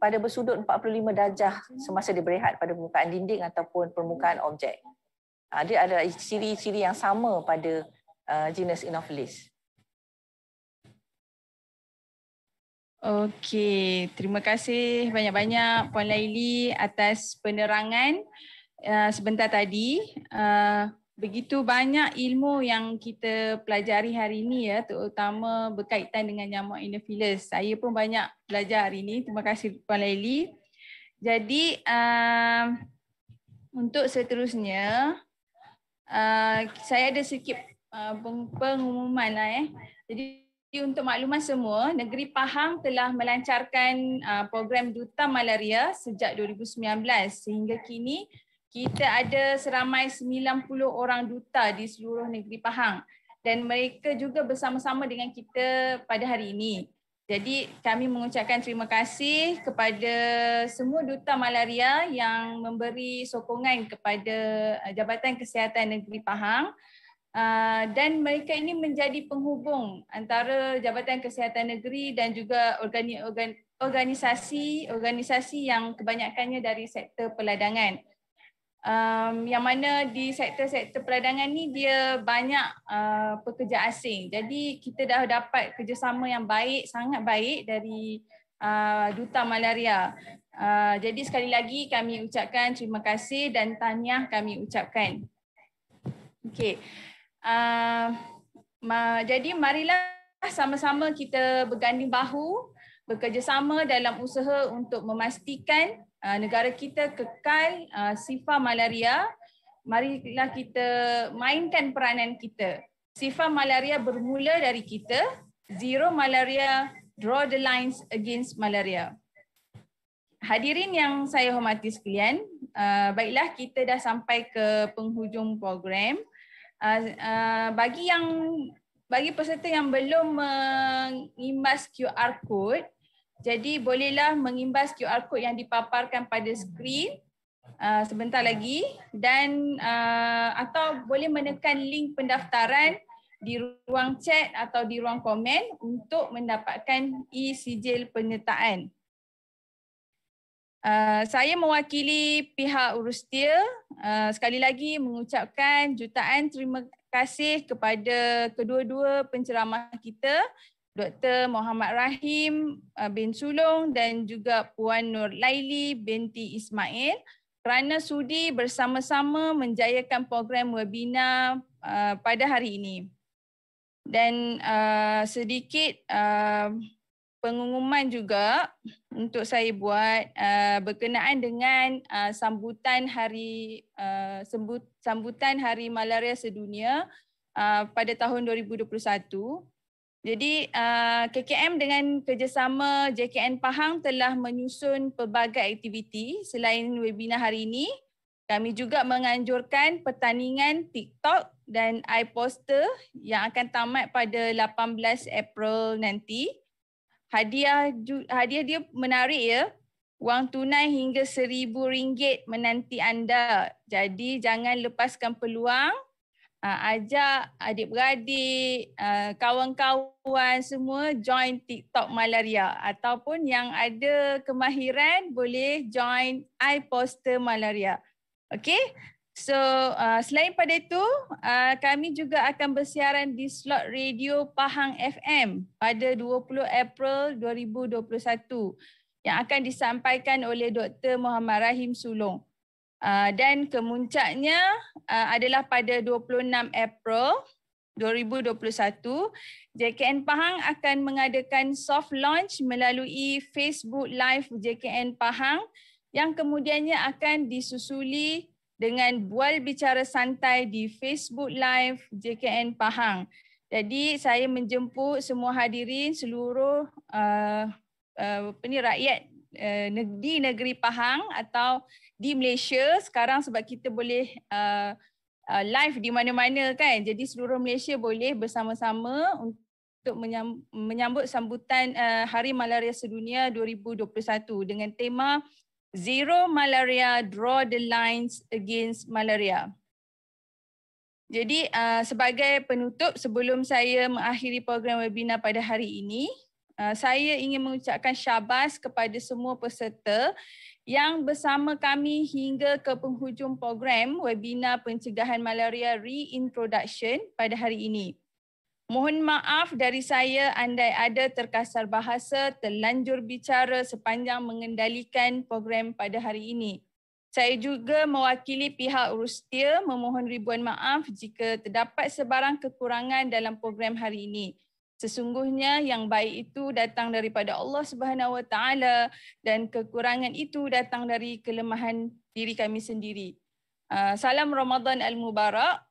pada bersudut 45 darjah semasa dia berehat pada permukaan dinding ataupun permukaan objek. Dia adalah ciri-ciri yang sama pada genus Anopheles. Okey, terima kasih banyak-banyak Puan Laili atas penerangan sebentar tadi. Begitu banyak ilmu yang kita pelajari hari ini ya, terutama berkaitan dengan nyamuk Anopheles. Saya pun banyak belajar hari ini. Terima kasih Puan Laili. Jadi untuk seterusnya saya ada sikit pengumuman lah. Jadi untuk makluman semua, Negeri Pahang telah melancarkan program Duta Malaria sejak 2019 sehingga kini kita ada seramai 90 orang duta di seluruh negeri Pahang dan mereka juga bersama-sama dengan kita pada hari ini. Jadi kami mengucapkan terima kasih kepada semua duta malaria yang memberi sokongan kepada Jabatan Kesihatan Negeri Pahang dan mereka ini menjadi penghubung antara Jabatan Kesihatan Negeri dan juga organisasi yang kebanyakannya dari sektor peladangan. Yang mana di sektor-sektor peladangan ni dia banyak pekerja asing. Jadi kita dah dapat kerjasama yang baik, sangat baik dari Duta Malaria. Jadi sekali lagi kami ucapkan terima kasih dan tahniah kami ucapkan. Okey. Jadi marilah sama-sama kita berganding bahu, bekerjasama dalam usaha untuk memastikan negara kita kekal sifar malaria. Marilah kita mainkan peranan kita. Sifar malaria bermula dari kita. Zero malaria, draw the lines against malaria. Hadirin yang saya hormati sekalian, baiklah kita dah sampai ke penghujung program. Bagi peserta yang belum mengimbas QR code, jadi bolehlah mengimbas QR code yang dipaparkan pada skrin sebentar lagi dan atau boleh menekan link pendaftaran di ruang chat atau di ruang komen untuk mendapatkan e-sijil penyertaan. Saya mewakili pihak Urustia sekali lagi mengucapkan jutaan terima kasih kepada kedua-dua penceramah kita, Dr. Muhammad Rahim bin Sulong dan juga Puan Nur Laili binti Ismail kerana sudi bersama-sama menjayakan program webinar pada hari ini. Dan sedikit pengumuman juga untuk saya buat berkenaan dengan sambutan Hari Malaria Sedunia pada tahun 2021. Jadi KKM dengan kerjasama JKN Pahang telah menyusun pelbagai aktiviti selain webinar hari ini. Kami juga menganjurkan pertandingan TikTok dan iPoster yang akan tamat pada 18 April nanti. Hadiah dia menarik ya. Wang tunai hingga RM1,000 menanti anda. Jadi jangan lepaskan peluang. Ajak adik-beradik, kawan-kawan semua join TikTok Malaria ataupun yang ada kemahiran boleh join iPoster Malaria. Okey? So selain pada itu, kami juga akan bersiaran di slot radio Pahang FM pada 20 April 2021 yang akan disampaikan oleh Dr. Muhammad Rahim Sulong. Dan kemuncaknya adalah pada 26 April 2021, JKN Pahang akan mengadakan soft launch melalui Facebook Live JKN Pahang yang kemudiannya akan disusuli dengan bual bicara santai di Facebook Live JKN Pahang. Jadi saya menjemput semua hadirin seluruh rakyat di negeri Pahang atau di Malaysia sekarang, sebab kita boleh live di mana-mana kan. Jadi seluruh Malaysia boleh bersama-sama untuk menyambut sambutan Hari Malaria Sedunia 2021 dengan tema Zero Malaria, Draw the Lines Against Malaria. Jadi sebagai penutup, sebelum saya mengakhiri program webinar pada hari ini, saya ingin mengucapkan syabas kepada semua peserta yang bersama kami hingga ke penghujung program webinar pencegahan malaria reintroduction pada hari ini. Mohon maaf dari saya andai ada terkasar bahasa, terlanjur bicara sepanjang mengendalikan program pada hari ini. Saya juga mewakili pihak Urustia memohon ribuan maaf jika terdapat sebarang kekurangan dalam program hari ini. Sesungguhnya yang baik itu datang daripada Allah Subhanahu Wa Taala dan kekurangan itu datang dari kelemahan diri kami sendiri. Salam Ramadan Al-Mubarak.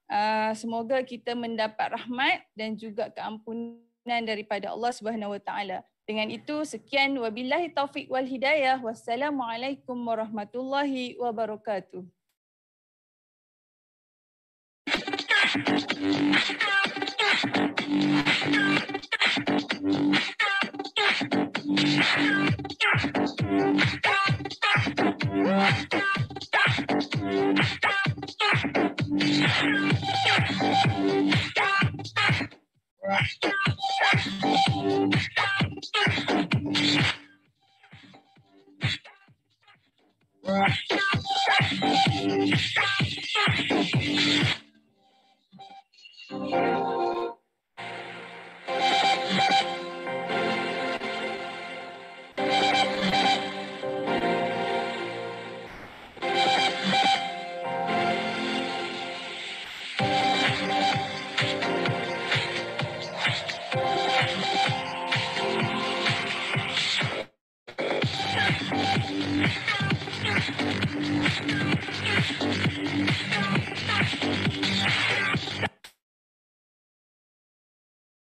Semoga kita mendapat rahmat dan juga keampunan daripada Allah Subhanahu Wa Taala. Dengan itu sekian, wabillahi taufik wal hidayah. Wassalamualaikum warahmatullahi wabarakatuh. Right.